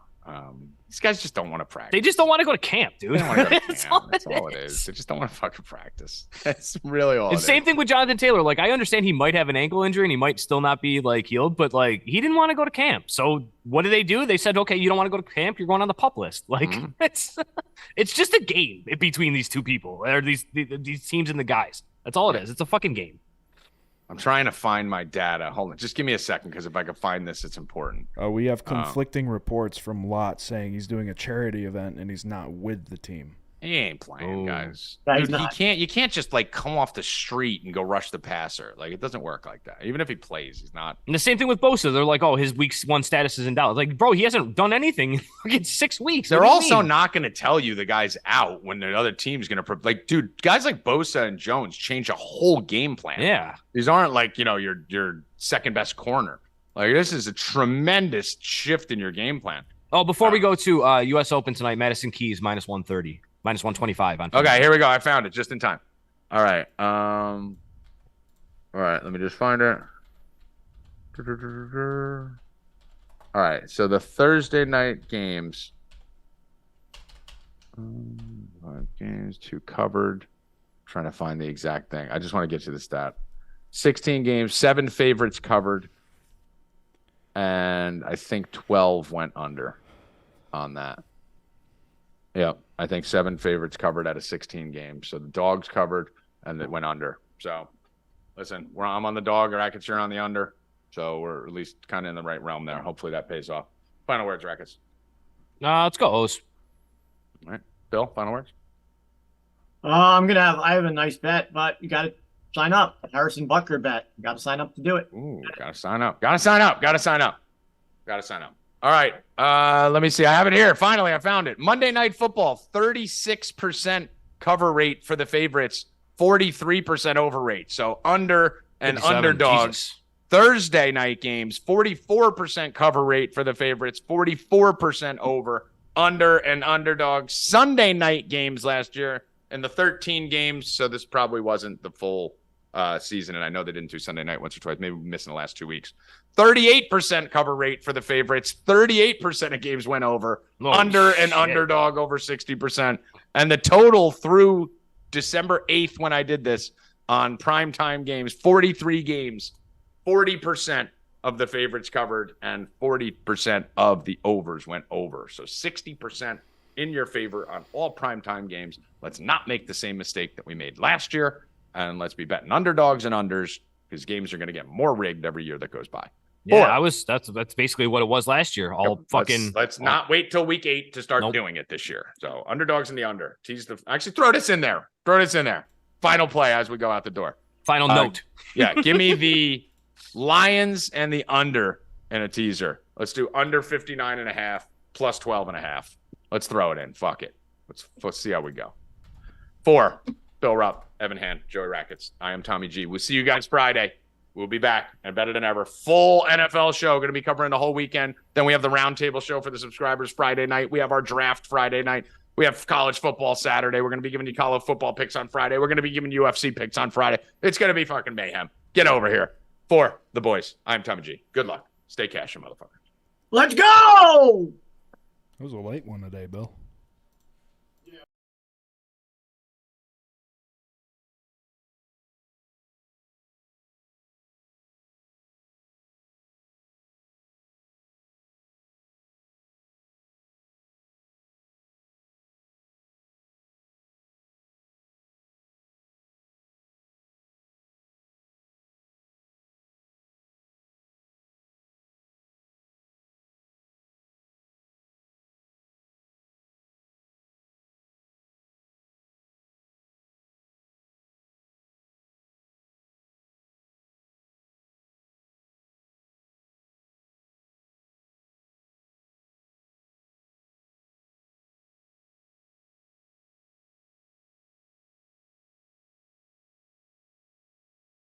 These guys just don't want to practice. They just don't want to go to camp, dude. They don't want to go to That's camp. That's all it is. They just don't want to fucking practice. That's really all. And same thing with Jonathan Taylor. Like, I understand he might have an ankle injury and he might still not be like healed, but like, he didn't want to go to camp. So what did they do? They said, okay, you don't want to go to camp. You're going on the pup list. Like, it's just a game between these two people, or these teams and the guys. That's all it is. It's a fucking game. I'm trying to find my data. Hold on, just give me a second, because if I can find this, it's important. We have conflicting reports from Lott saying he's doing a charity event and he's not with the team. He ain't playing, guys. No, he's Dude, not. you can't just like come off the street and go rush the passer. Like, it doesn't work like that. Even if he plays, he's not. And the same thing with Bosa. They're like, oh, his week 1 status is in doubt. Like, bro, he hasn't done anything in fucking 6 weeks. They're What do you also mean? not going to tell you the guy's out when the other team's going to like, dude, guys like Bosa and Jones change a whole game plan. Yeah. These aren't like, you know, your second best corner. Like, this is a tremendous shift in your game plan. Oh, before we go to U.S. Open tonight, Madison Keys minus 130, minus 125 on. Okay, here we go. I found it just in time. All right. All right, let me just find it. All right, so the Thursday night games. 5 games, 2 covered. Trying to find the exact thing. I just want to get you the stat. 16 games, 7 favorites covered. And I think 12 went under on that. Yep. I think 7 favorites covered out of 16 games. So the dogs covered and it went under. So listen, I'm on the dog. Rackets, you're on the under. So we're at least kind of in the right realm there. Hopefully that pays off. Final words, Rackets. Let's go, O's. All right. Bill, final words. I have a nice bet, but you got to sign up. Harrison Butker bet. You got to sign up to do it. Ooh, gotta sign up. All right. Let me see. I have it here. Finally, I found it. Monday Night Football, 36% cover rate for the favorites, 43% over rate. So under and 57. underdogs. Jesus. Thursday night games, 44% cover rate for the favorites, 44% over, under and underdogs. Sunday night games last year, in the 13 games, so this probably wasn't the full season, and I know they didn't do Sunday night once or twice. Maybe we're missing the last 2 weeks. 38% cover rate for the favorites. 38% of games went over. Under an underdog over 60%. And the total through December 8th when I did this on primetime games, 43 games, 40% of the favorites covered and 40% of the overs went over. So 60% in your favor on all primetime games. Let's not make the same mistake that we made last year, and let's be betting underdogs and unders because games are going to get more rigged every year that goes by. Yeah, that's basically what it was last year. Let's not wait till week 8 to start doing it this year. So underdogs in the under. Actually throw this in there. Final play as we go out the door. Final note. Yeah, give me the Lions and the under in a teaser. Let's do under 59.5 plus 12.5. Let's throw it in. Fuck it. Let's see how we go. 4, Bill Rupp, Evan Hand, Joey Rackets. I am Tommy G. We'll see you guys Friday. We'll be back and better than ever. Full NFL show. Going to be covering the whole weekend. Then we have the roundtable show for the subscribers Friday night. We have our draft Friday night. We have college football Saturday. We're going to be giving you college football picks on Friday. We're going to be giving UFC picks on Friday. It's going to be fucking mayhem. Get over here. For the boys, I'm Tommy G. Good luck. Stay cashin', motherfucker. Let's go! That was a light one today, Bill.